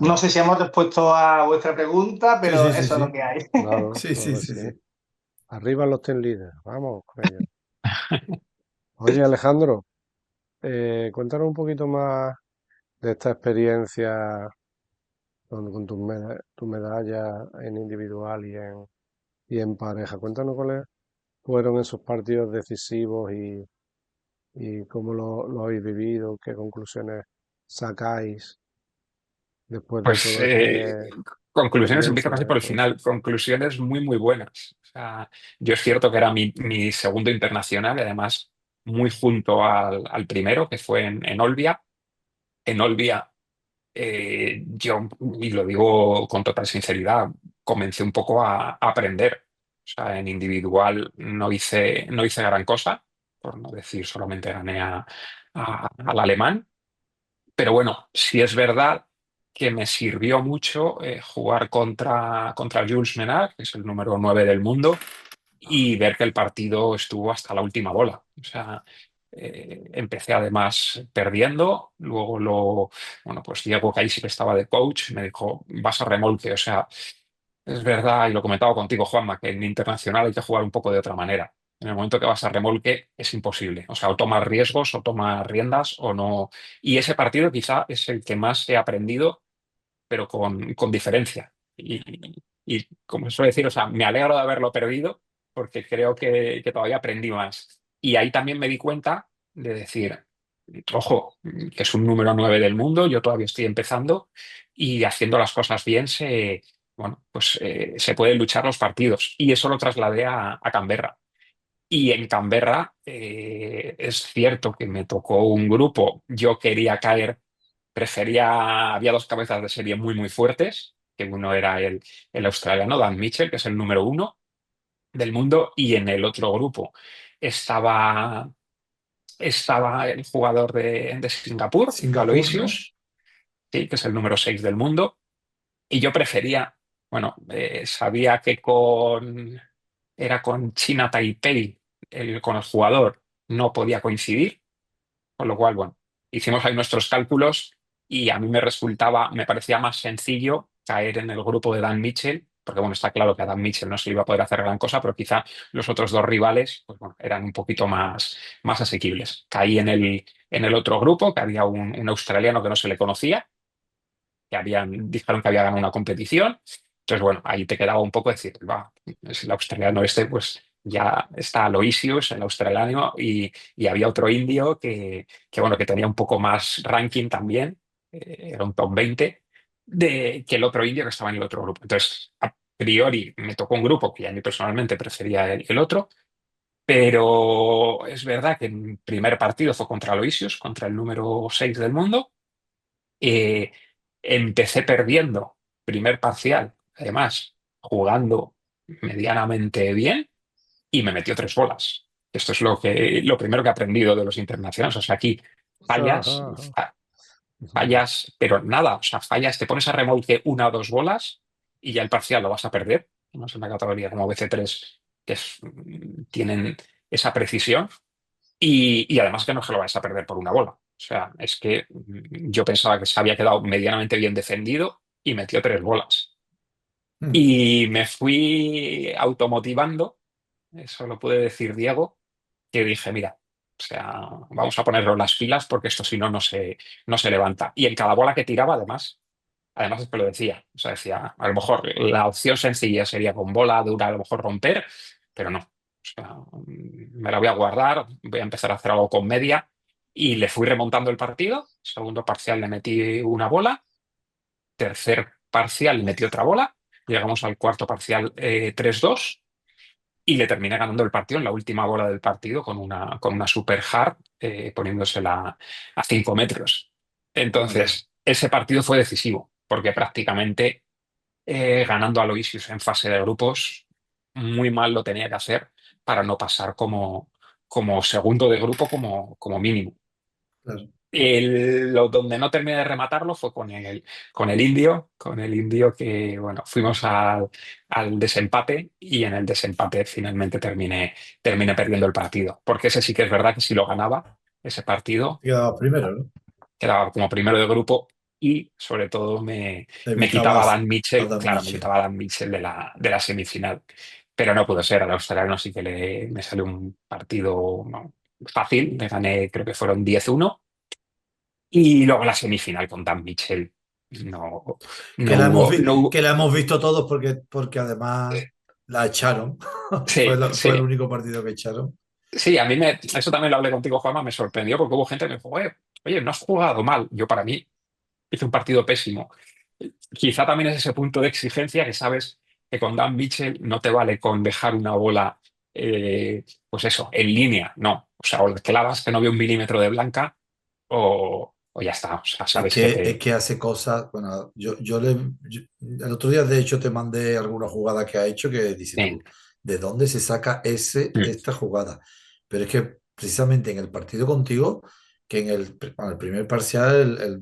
No sé si hemos respuesto a vuestra pregunta, Sí, pero sí, sí, eso es lo sí. que hay. Claro, Sí, claro sí, que sí, sí. sí. Arriba los ten líderes, vamos con ellos. Oye, Alejandro, cuéntanos un poquito más de esta experiencia con tu medalla en individual y en pareja. Cuéntanos cuáles fueron esos partidos decisivos y cómo lo habéis vivido, qué conclusiones sacáis después de Pues toda esta conclusiones, empiezo experiencia. casi por el final, conclusiones muy, muy buenas. O sea, yo es cierto que era mi segundo internacional, y además muy junto al primero, que fue en Olbia. En Olbia, yo, y lo digo con total sinceridad, comencé un poco a aprender. O sea, en individual no hice gran cosa, por no decir solamente gané al alemán. Pero bueno, sí es verdad que me sirvió mucho jugar contra Jules Menard, que es el número 9 del mundo, y ver que el partido estuvo hasta la última bola. O sea, empecé además perdiendo, luego bueno, pues Diego, que ahí sí que estaba de coach, me dijo, vas a remolque. O sea, es verdad, y lo comentaba contigo, Juanma, que en internacional hay que jugar un poco de otra manera. En el momento que vas a remolque es imposible. O sea, o tomas riesgos, o tomas riendas, o no. Y ese partido quizá es el que más he aprendido, pero con diferencia. Y como se suele decir, o sea, me alegro de haberlo perdido porque creo que todavía aprendí más. Y ahí también me di cuenta de decir, ojo, que es un número 9 del mundo, yo todavía estoy empezando y haciendo las cosas bien bueno, pues, se pueden luchar los partidos. Y eso lo trasladé a Canberra. Y en Canberra es cierto que me tocó un grupo, yo quería caer, había dos cabezas de serie muy, muy fuertes, que uno era el australiano Dan Mitchell, que es el número 1 del mundo, y en el otro grupo estaba, estaba el jugador de Singapur, Singapur, ¿no? Aloysius, sí, que es el número 6 del mundo, y yo prefería, bueno, sabía que era con China Taipei, con el jugador no podía coincidir, con lo cual, bueno, hicimos ahí nuestros cálculos y a mí me parecía más sencillo caer en el grupo de Dan Mitchell, porque bueno, está claro que a Dan Mitchell no se le iba a poder hacer gran cosa, pero quizá los otros dos rivales, pues bueno, eran un poquito más asequibles. Caí en el otro grupo, que había un australiano que no se le conocía, dijeron que había ganado una competición. Entonces, bueno, ahí te quedaba un poco decir, va, es el australiano este, pues ya está Aloysius, el australiano, y había otro indio bueno, que tenía un poco más ranking también, era un top 20, que el otro indio que estaba en el otro grupo. Entonces, a priori me tocó un grupo que a mí personalmente prefería el otro, pero es verdad que mi primer partido fue contra Aloysius, contra el número 6 del mundo. Eh, Empecé perdiendo primer parcial, además, jugando medianamente bien, y me metió tres bolas. Esto es lo primero que he aprendido de los internacionales. O sea, aquí fallas, Ajá, ajá. fa- fallas, pero nada. O sea, fallas, te pones a remolque una o dos bolas y ya el parcial lo vas a perder. No es una categoría como BC3 que tienen esa precisión. Y además que no se lo vais a perder por una bola. O sea, es que yo pensaba que se había quedado medianamente bien defendido y metió tres bolas. Mm. Y me fui automotivando, eso lo puede decir Diego, que dije, mira, sea, vamos a ponerlo las pilas porque esto si no, no se levanta. Y en cada bola que tiraba, además es que lo decía, o sea, decía, a lo mejor la opción sencilla sería con bola dura, a lo mejor romper, pero no. O sea, me la voy a guardar, voy a empezar a hacer algo con media y le fui remontando el partido. Segundo parcial le metí una bola, tercer parcial le metí otra bola, llegamos al cuarto parcial 3-2 y le terminé ganando el partido en la última bola del partido con una super hard, poniéndosela a 5 metros. Vale. Entonces, ese partido fue decisivo, porque prácticamente ganando a Aloysius en fase de grupos, muy mal lo tenía que hacer para no pasar como segundo de grupo como mínimo. Claro. Donde no terminé de rematarlo fue con el indio que, bueno, fuimos al desempate y en el desempate finalmente terminé perdiendo el partido. Porque ese sí que es verdad que si lo ganaba, ese partido, Quedaba primero, ¿no? quedaba como primero de grupo y sobre todo me quitaba a Evitabas Dan a Mitchell, Dan claro, me Mitchell. quitaba a Dan Mitchell de la semifinal. Pero no pudo ser, al australiano sí que me salió un partido no, fácil, le gané, creo que fueron 10-1 y luego la semifinal con Dan Mitchell. No, Que no la hemos, hubo, no hubo- que la hemos visto todos porque además la echaron. Sí, Fue el sí. único partido que echaron. Sí, eso también lo hablé contigo, Juanma, me sorprendió porque hubo gente que me dijo, oye, no has jugado mal. Yo para mí hice un partido pésimo. Quizá también es ese punto de exigencia que sabes que con Dan Mitchell no te vale con dejar una bola, pues eso, en línea, no. O sea, o la clavas que no ve un milímetro de blanca o ya está. O sea, sabes que Es que hace cosas. Bueno, el otro día, de hecho, te mandé alguna jugada que ha hecho que dices sí, tú, ¿de dónde se saca esta jugada? Pero es que precisamente en el partido contigo, que bueno, el primer parcial,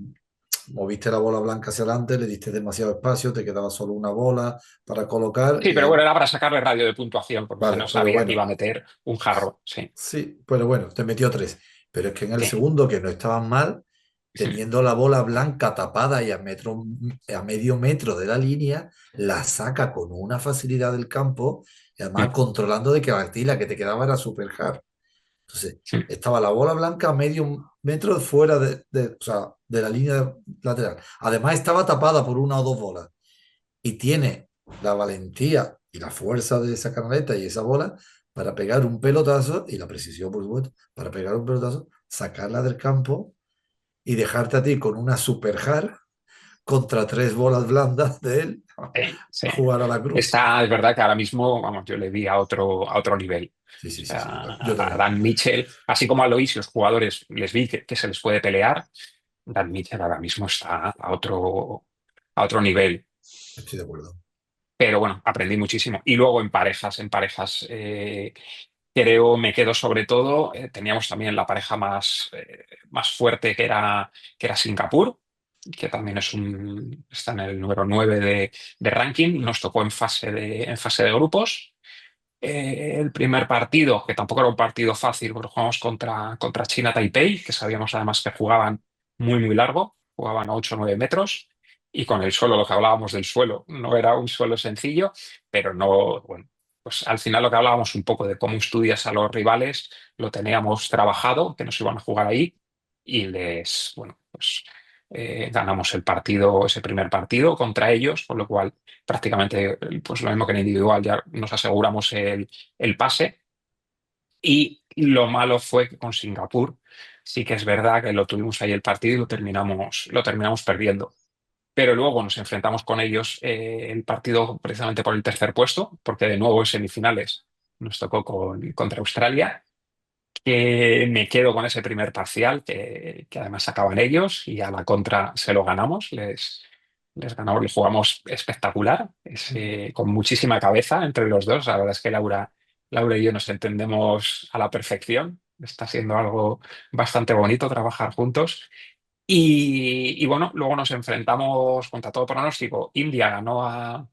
moviste la bola blanca hacia adelante, le diste demasiado espacio, te quedaba solo una bola para colocar. sí, pero bueno, era para sacarle radio de puntuación porque Vale, no pero sabía que iba bueno, a meter un jarro. Sí, sí, pero bueno, te metió tres. Pero es que en el sí. segundo, que no estaban mal, teniendo la bola blanca tapada y a medio metro de la línea, la saca con una facilidad del campo y además controlando de que a ti la que te quedaba era super hard. Entonces, estaba la bola blanca a medio metro fuera o sea, de la línea lateral. Además, estaba tapada por una o dos bolas y tiene la valentía y la fuerza de esa canaleta y esa bola para pegar un pelotazo y la precisión, por supuesto, para pegar un pelotazo, sacarla del campo y dejarte a ti con una super hard contra tres bolas blandas de él Sí, sí. a jugar a la cruz. Es verdad que ahora mismo, vamos, yo le vi a otro nivel. Sí, O sí, sí, sea, sí, yo a también. Dan Mitchell, así como a Aloysius, jugadores, les vi que se les puede pelear. Dan Mitchell ahora mismo está a otro nivel. Estoy de acuerdo. Pero bueno, aprendí muchísimo. Y luego en parejas, creo, me quedo sobre todo, teníamos también la pareja más fuerte que era Singapur, que también está en el número 9 de ranking. Nos tocó en fase de grupos. El primer partido, que tampoco era un partido fácil, porque jugamos contra China Taipei, que sabíamos además que jugaban muy largo, jugaban a 8 o 9 metros, y con el suelo, lo que hablábamos del suelo, no era un suelo sencillo, pero no, bueno, pues al final lo que hablábamos un poco de cómo estudias a los rivales, lo teníamos trabajado, que nos iban a jugar ahí, y bueno, pues ganamos el partido, ese primer partido contra ellos, con lo cual prácticamente pues lo mismo que en individual, ya nos aseguramos el pase. Y lo malo fue que con Singapur sí que es verdad que lo tuvimos ahí el partido y lo terminamos perdiendo. Pero luego nos enfrentamos con ellos el partido precisamente por el tercer puesto, porque de nuevo en semifinales nos tocó contra Australia, que me quedo con ese primer parcial que además sacaban ellos y a la contra se lo ganamos, les ganamos, le jugamos espectacular, con muchísima cabeza entre los dos. La verdad es que Laura y yo nos entendemos a la perfección, está siendo algo bastante bonito trabajar juntos. Y bueno, luego nos enfrentamos contra todo pronóstico. India ganó a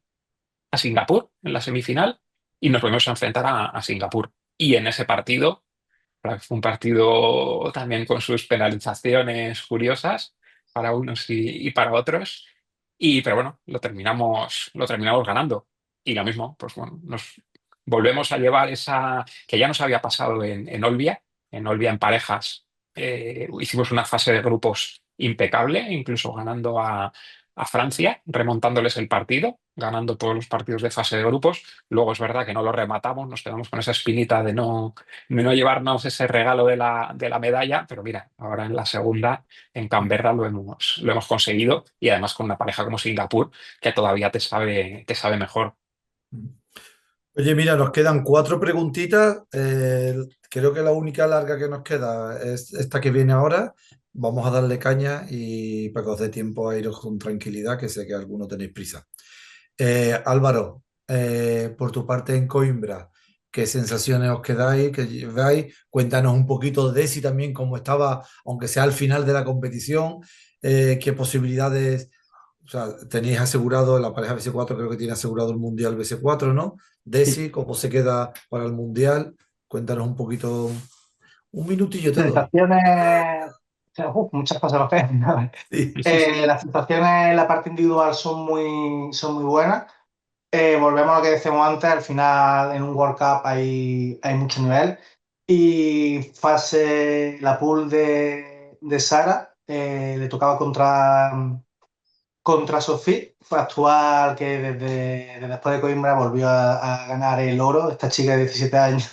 Singapur en la semifinal y nos volvemos a enfrentar a Singapur. Y en ese partido fue un partido también con sus penalizaciones curiosas para unos y para otros. Pero bueno, lo terminamos ganando. Y lo mismo, pues bueno, nos volvemos a llevar esa que ya nos había pasado en Olbia, en Olbia en parejas hicimos una fase de grupos impecable, incluso ganando a Francia, remontándoles el partido, ganando todos los partidos de fase de grupos. Luego es verdad que no lo rematamos, nos quedamos con esa espinita de no llevarnos ese regalo de la medalla, pero mira, ahora en la segunda, en Canberra, lo hemos conseguido y además con una pareja como Singapur, que todavía te sabe mejor. Oye, mira, nos quedan 4 preguntitas. Creo que la única larga que nos queda es esta que viene ahora. Vamos a darle caña y para que os dé tiempo a iros con tranquilidad, que sé que algunos tenéis prisa. Álvaro, por tu parte en Coimbra, ¿qué sensaciones os quedáis? ¿Qué lleváis? Cuéntanos un poquito de si también cómo estaba, aunque sea al final de la competición, qué posibilidades, o sea, tenéis asegurado, la pareja BC4 creo que tiene asegurado el Mundial BC4, ¿no? Desi, ¿cómo se queda para el Mundial? Cuéntanos un poquito, un minutillo te doy. Sensaciones, muchas cosas a la vez. ¿No? Las sensaciones en la parte individual son muy buenas. Volvemos a lo que decíamos antes, al final en un World Cup hay mucho nivel. Y la pool de Sara, le tocaba contra Sofía, fue actual que desde después de Coimbra volvió a ganar el oro. Esta chica de 17 años,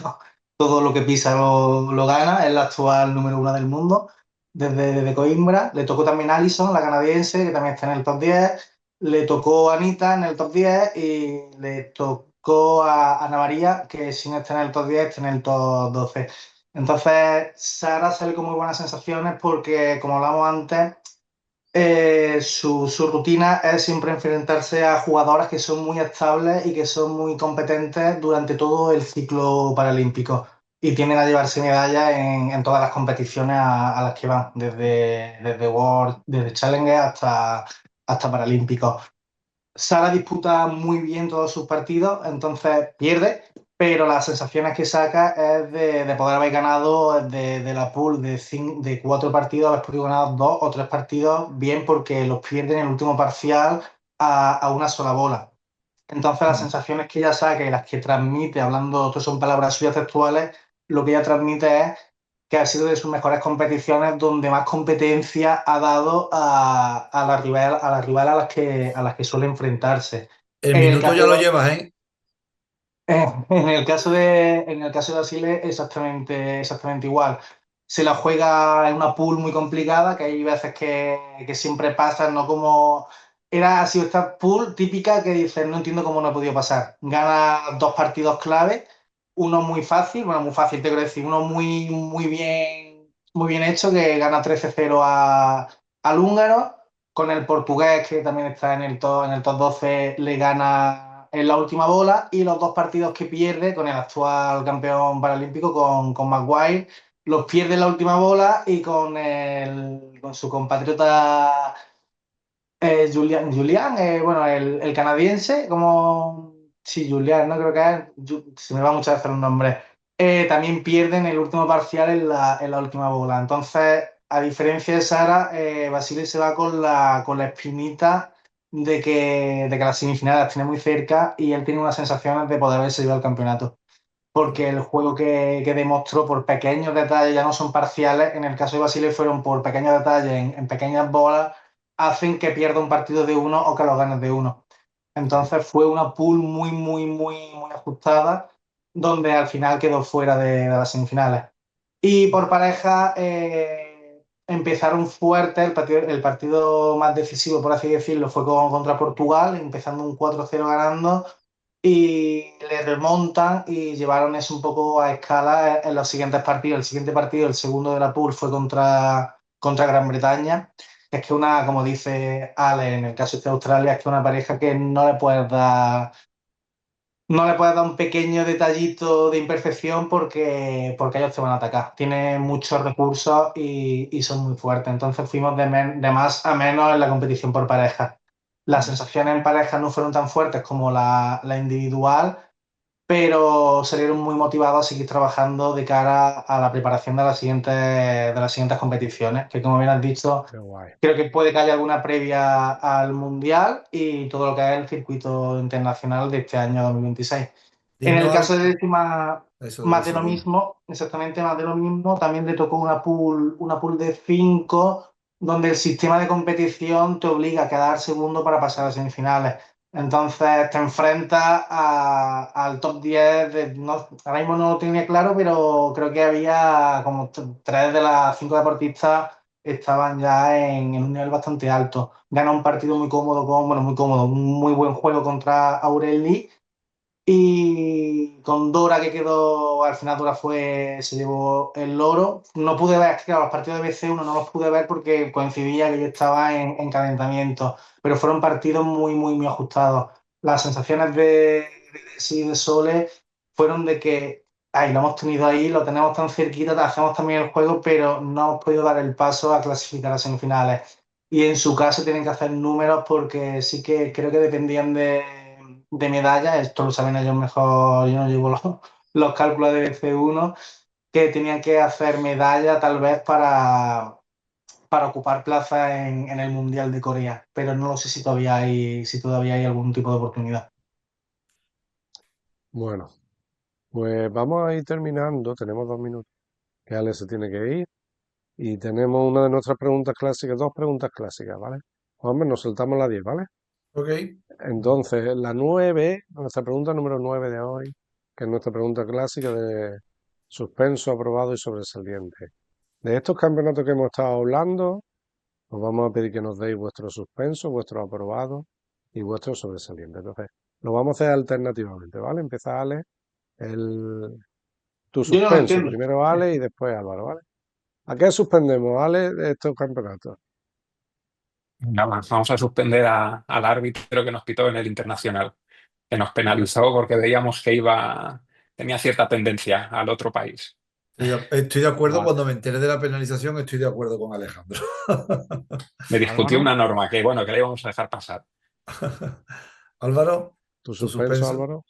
todo lo que pisa lo gana, es la actual número 1 del mundo desde Coimbra. Le tocó también Alison, la canadiense, que también está en el top 10. Le tocó Anita en el top 10 y le tocó a Ana María, que si no está en el top 10, está en el top 12. Entonces, Sara sale con muy buenas sensaciones porque, como hablamos antes, su rutina es siempre enfrentarse a jugadoras que son muy estables y que son muy competentes durante todo el ciclo paralímpico y tienden a llevarse medallas en todas las competiciones a las que van, desde World, desde Challenger hasta Paralímpicos. Sara disputa muy bien todos sus partidos, entonces pierde, pero las sensaciones que saca es de poder haber ganado de la pool de 4 partidos, haber podido ganar 2 o 3 partidos bien porque los pierde en el último parcial a una sola bola. Entonces las sensaciones que ella saca y las que transmite, hablando, esto son palabras suyas textuales, lo que ella transmite es que ha sido de sus mejores competiciones donde más competencia ha dado a las rivales a las que suele enfrentarse. El En el minuto caso ya lo de, llevas, ¿eh? en el caso de Basile, exactamente igual. Se la juega en una pool muy complicada, que hay veces que siempre pasan, no como... Ha sido esta pool típica que dices, no entiendo cómo no he podido pasar. Gana 2 partidos clave, uno muy fácil, bueno, muy fácil, te quiero decir, uno muy bien hecho, que gana 13-0 al húngaro, con el portugués, que también está en el top 12, le gana en la última bola, y los 2 partidos que pierde con el actual campeón paralímpico, con Maguire, los pierde en la última bola y con su compatriota Julián, bueno, el canadiense, como... Sí, Julián, no creo que es... Se me va muchas veces los nombres. También pierden el último parcial en la última bola. Entonces, a diferencia de Sara, Basile se va con la espinita de que las semifinales las tiene muy cerca y él tiene unas sensaciones de poder haberse llevado el campeonato. Porque el juego que demostró por pequeños detalles, ya no son parciales, en el caso de Basile fueron por pequeños detalles en pequeñas bolas, hacen que pierda un partido de uno o que lo ganes de uno. Entonces fue una pool muy, muy, muy, muy ajustada, donde al final quedó fuera de las semifinales. Y por pareja, empezaron fuerte. El partido más decisivo, por así decirlo, fue contra Portugal, empezando un 4-0 ganando, y le remontan y llevaron eso un poco a escala en los siguientes partidos. El siguiente partido, el segundo de la pool, fue contra Gran Bretaña. Es que como dice Ale, en el caso de Australia, es que una pareja que no le puedes dar un pequeño detallito de imperfección porque ellos te van a atacar. Tienen muchos recursos y son muy fuertes. Entonces fuimos de más a menos en la competición por pareja. Las sensaciones en pareja no fueron tan fuertes como la individual, pero salieron muy motivados a seguir trabajando de cara a la preparación de las siguientes competiciones, que, como bien has dicho, Qué guay. creo que puede que haya alguna previa al Mundial y todo lo que es el circuito internacional de este año 2026. En el Dinos caso algo. de décima, Eso, más de eso, lo dime. mismo, exactamente más de lo mismo, también le tocó una pool de 5 donde el sistema de competición te obliga a quedar segundo para pasar a semifinales. Entonces te enfrentas al top 10 ahora mismo no lo tenía claro, pero creo que había como 3 de las 5 deportistas estaban ya en un nivel bastante alto. Gana un partido muy cómodo, bueno, muy cómodo, un muy buen juego contra Aureli y con Dora, que quedó, al final Dora se llevó el loro. No pude ver, es que claro, los partidos de BC1 no los pude ver porque coincidía que yo estaba en calentamiento, pero fueron partidos muy, muy, muy ajustados. Las sensaciones sí, de Sole fueron de que, ay, lo hemos tenido ahí, lo tenemos tan cerquita, hacemos también el juego, pero no hemos podido dar el paso a clasificar a semifinales. Y en su caso tienen que hacer números porque sí que creo que dependían de medallas, esto lo saben ellos mejor, yo no llevo los cálculos de C1, que tenían que hacer medalla tal vez para ocupar plaza en el Mundial de Corea, pero no lo sé si todavía hay algún tipo de oportunidad. Bueno, pues vamos a ir terminando. Tenemos 2 minutos, que Ale se tiene que ir. Y tenemos una de nuestras preguntas clásicas, 2 preguntas clásicas, ¿vale? Hombre, nos saltamos la 10, ¿vale? Ok. Entonces, la 9, nuestra pregunta número 9 de hoy, que es nuestra pregunta clásica de suspenso, aprobado y sobresaliente. De estos campeonatos que hemos estado hablando, os vamos a pedir que nos deis vuestro suspenso, vuestro aprobado y vuestro sobresaliente. Entonces, lo vamos a hacer alternativamente, ¿vale? Empieza Ale, tu Yo no lo suspenso, entiendo. primero Ale y después Álvaro, ¿vale? ¿A qué suspendemos, Ale, de estos campeonatos? Nada, vamos a suspender al árbitro que nos pitó en el internacional, que nos penalizó porque veíamos que tenía cierta tendencia al otro país. Estoy de acuerdo, Vale. cuando me enteré de la penalización, estoy de acuerdo con Alejandro. Me discutió Álvaro, una norma que, bueno, que le íbamos a dejar pasar. Álvaro, tu tu suspenso, suspenso. Álvaro.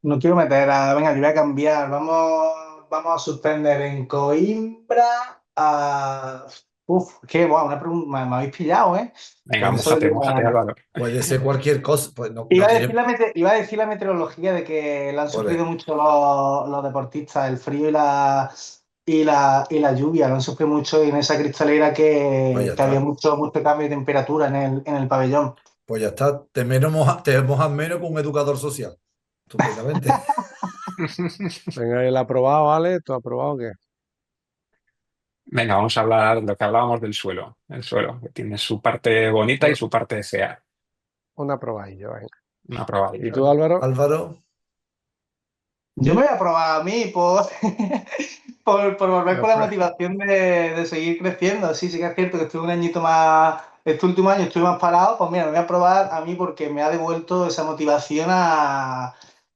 No quiero meter a... Venga, yo voy a cambiar. Vamos a suspender en Coimbra a... Uf, qué guau, una pregunta, me habéis pillado, ¿eh? Venga, Puede Eso ser, mójate, Álvaro. puede ser cualquier cosa. Pues no, no Iba a decir tiene. iba a decir la meteorología de que la han Por sufrido ahí. mucho los deportistas, el frío y la lluvia, lo han sufrido mucho y en esa cristalera Pues ya que había está. mucho cambio de temperatura en el pabellón. Pues ya está. Te mojas menos que un educador social. Estupendamente. Venga, el aprobado, Ale, ¿tú aprobado qué? Venga, vamos a hablar de lo que hablábamos del suelo. El suelo, que tiene su parte bonita y Un, su parte fea. un aprobadillo, venga. Una ¿Y probadilla, tú, venga. Álvaro? Álvaro, Yo me voy a probar a mí por volver Una con la pro- motivación de seguir creciendo. Sí, sí que es cierto que estuve un añito más, este último año estuve más parado, pues mira, me voy a probar a mí porque me ha devuelto esa motivación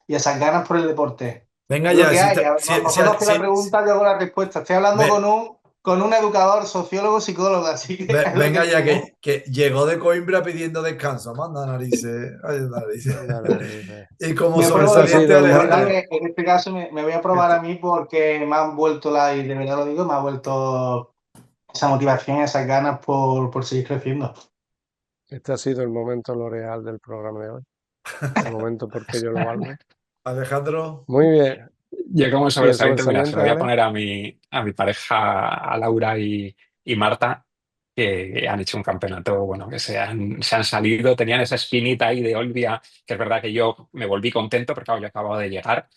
y esas ganas por el deporte. venga Es lo ya. que hay. Vosotros hacéis la Si- pregunta, yo hago la respuesta. Estoy hablando ve- con un educador, sociólogo, psicólogo, así que es lo que venga ya, tengo. que llegó de Coimbra pidiendo descanso. Manda narices. Ay, narices. Anda, narices. Y como Me pruebo Este ha yo, sobresaliente, sido el, de mo- verdad Alejandro. que en este caso me voy a probar este, a mí porque me han vuelto y de verdad lo digo, me ha vuelto esa motivación, esas ganas por seguir creciendo. este ha sido el momento L'Oreal del programa de hoy. El momento porque yo lo valgo. Alejandro, Muy bien. Yo como ¿Y el sobresaliente, mira, se lo sobresaliente, voy a Ale? poner a mi pareja, a Laura y Marta, que han hecho un campeonato, bueno, que se han salido, tenían esa espinita ahí de Olvia, que es verdad que yo me volví contento porque claro, yo acababa de llegar,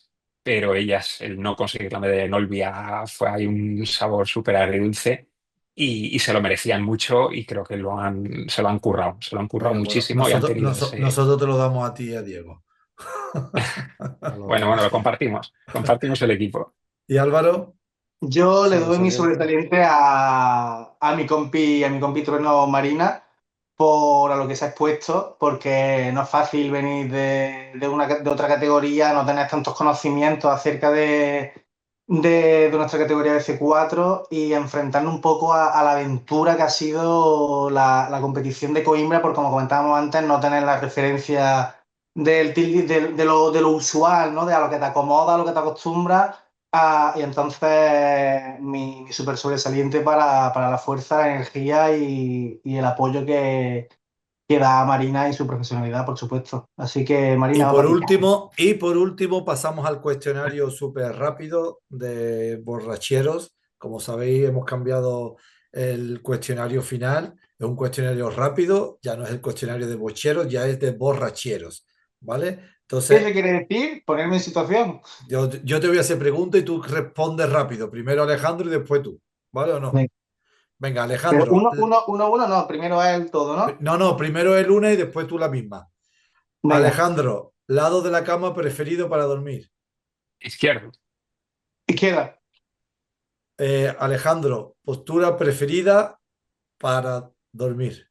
pero ellas, el no conseguir la medalla en Olvia fue ahí un sabor súper agridulce y se lo merecían mucho y creo que se lo han currado venga, pues muchísimo y han tenido nosotros te lo damos a ti y a Diego. A los Bueno, dos. lo compartimos el equipo. ¿Y Álvaro? Yo le doy mi Sobresaliente. sobresaliente a mi compi Trueno Marina por a lo que se ha expuesto, porque no es fácil venir de otra categoría, no tener tantos conocimientos acerca de nuestra categoría de C4 y enfrentarnos un poco a la aventura que ha sido la competición de Coimbra, porque como comentábamos antes, no tener la referencia de lo usual, ¿no? De a lo que te acomoda, a lo que te acostumbras. Y entonces mi súper sobresaliente para la fuerza, la energía y el apoyo que queda Marina y su profesionalidad, por supuesto. Así que Y Marina va por para ti. último pasamos al cuestionario súper rápido de borracheros. Como sabéis, hemos cambiado el cuestionario final. Es un cuestionario rápido, ya no es el cuestionario de bocheros, ya es de borracheros, ¿vale? ¿Qué se Entonces, quiere decir? Ponerme en situación. yo te voy a hacer preguntas y tú respondes rápido. Primero Alejandro y después tú, ¿vale o no? Venga. Venga, Pero Alejandro. uno, no, primero es el todo, ¿no? No, primero el una y después tú la misma. Venga, Alejandro, lado de la cama preferido para dormir. Izquierdo, izquierda, Alejandro, postura preferida para dormir.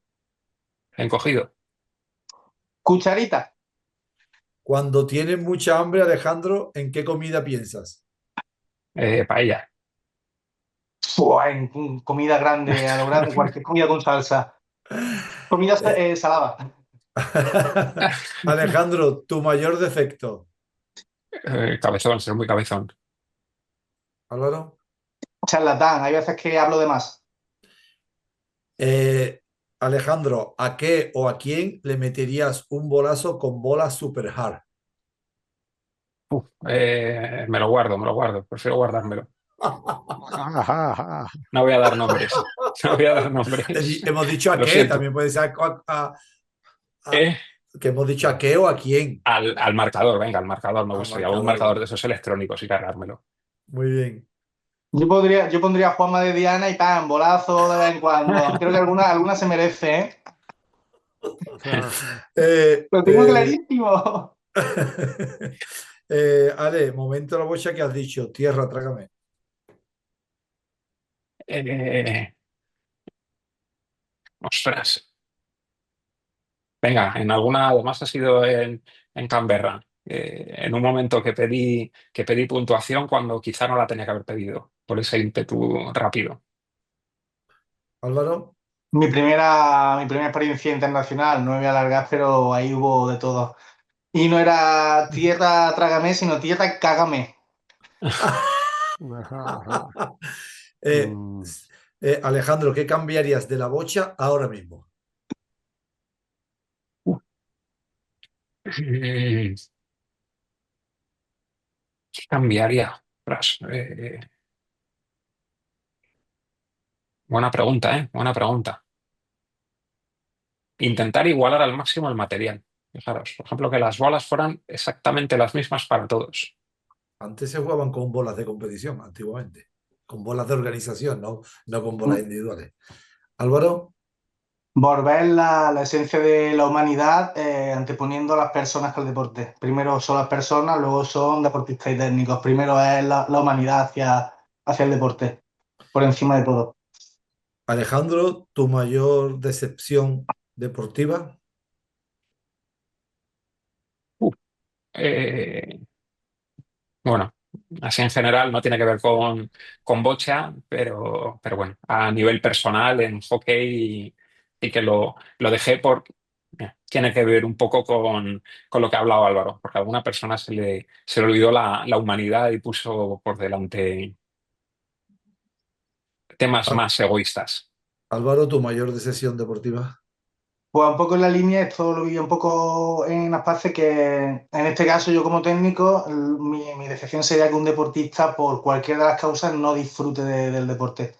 encogido, cucharita, Cuando tienes mucha hambre, Alejandro, ¿en qué comida piensas? paella. Fua, en comida grande, a lo grande, cualquier comida con salsa. Comida Eh, salada. Alejandro, tu mayor defecto. Cabezón, ser muy cabezón. Álvaro. Charlatán, hay veces que hablo de más. Alejandro, ¿a qué o a quién le meterías un bolazo con bola super hard? Me lo guardo, prefiero guardármelo. Ajá, ajá. No voy a dar nombres, no voy a dar nombres. Hemos dicho a Lo qué, siento. también puede ser a- Eh, que hemos dicho a qué o a quién. al marcador, venga, al marcador me Al gustaría. Algún marcador marcador. de esos electrónicos y cargármelo. Muy bien. Yo pondría a Juanma de Diana y ¡pam! Bolazo de vez en cuando. Creo que alguna se merece, ¿eh? Eh, Lo tengo eh, clarísimo. Ale, momento la bocha que has dicho. Tierra, trágame. Eh, ostras. Venga, en alguna, además ha sido en Canberra, en un momento que pedí puntuación cuando quizá no la tenía que haber pedido, por ese ímpetu rápido. Álvaro. Mi primera experiencia internacional, no me voy a alargar, pero ahí hubo de todo. Y no era tierra trágame, sino tierra cágame. Ajá, ajá. Eh, Mm, Alejandro, ¿qué cambiarías de la bocha ahora mismo? Mm, ¿Qué cambiaría? Ostras, buena pregunta, ¿eh? Buena pregunta. Intentar igualar al máximo el material. Fijaros, por ejemplo, que las bolas fueran exactamente las mismas para todos. Antes se jugaban con bolas de competición, antiguamente. Con bolas de organización, no con bolas individuales. Álvaro. Volver la esencia de la humanidad anteponiendo a las personas que al deporte. Primero son las personas, luego son deportistas y técnicos. Primero es la humanidad hacia el deporte, por encima de todo. Alejandro, ¿tu mayor decepción deportiva? Uh, eh, Bueno, así en general no tiene que ver con bocha, pero bueno, a nivel personal en hockey y que lo dejé por... Tiene que ver un poco con lo que ha hablado Álvaro, porque a alguna persona se le olvidó la humanidad y puso por delante temas Á- más egoístas. Álvaro, ¿tu mayor decepción deportiva? Pues un poco en la línea, esto lo vi un poco en Aspace, que en este caso yo como técnico, mi decepción sería que un deportista por cualquiera de las causas no disfrute del deporte,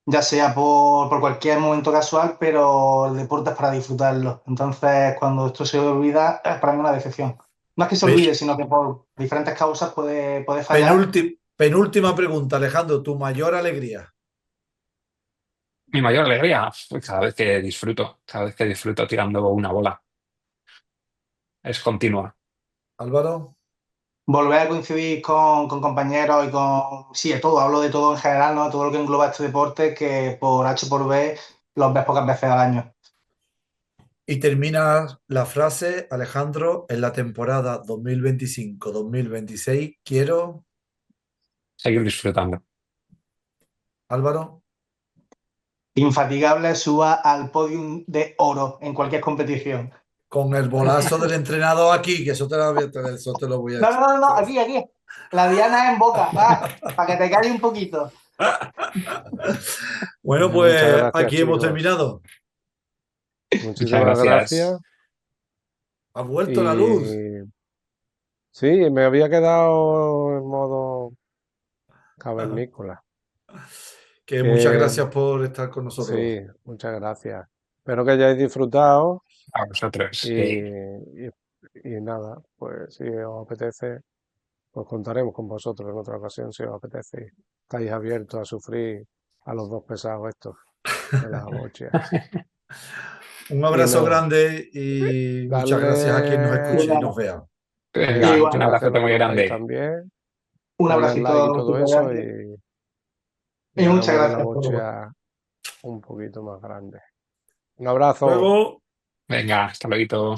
ya sea por cualquier momento casual, pero el deporte es para disfrutarlo. Entonces, cuando esto se olvida, es para mí una decepción. No es que se olvide, Pe- sino que por diferentes causas puede fallar. Penúltima pregunta, Alejandro, ¿tu mayor alegría? Mi mayor alegría fue cada vez que disfruto tirando una bola. Es continua. Álvaro. Volver a coincidir con compañeros y con... Sí, de todo, hablo de todo en general, ¿no? Todo lo que engloba este deporte que por H por B los ves pocas veces al año. Y termina la frase, Alejandro, en la temporada 2025-2026, quiero, Seguir disfrutando. Álvaro, Infatigable suba al podium de oro en cualquier competición. con el bolazo del entrenador aquí, que eso te lo voy a No, echar. no, no, no, aquí. La diana es en boca, va, para que te calles un poquito. Bueno, muchas pues gracias, aquí hemos chicos. terminado. Muchas Muchísimas gracias. gracias. Ha vuelto la luz. Y sí, me había quedado en modo cavernícola. Que muchas Que gracias por estar con nosotros. sí, muchas gracias. Espero que hayáis disfrutado A vosotros. y nada, pues si os apetece, pues contaremos con vosotros en otra ocasión si os apetece. Estáis abiertos a sufrir a los dos pesados estos de la bocha. Un Y abrazo nada, grande y muchas gracias a quien nos escuche y nos vea. Venga, Igual. un muchas gracias a abrazote los muy que estáis grande. también. Un Darle al abracito like y a todo los eso integrantes y y muchas hagamos de la gracias por bocha un poquito más grande. Un abrazo. Luego. Venga, hasta luego.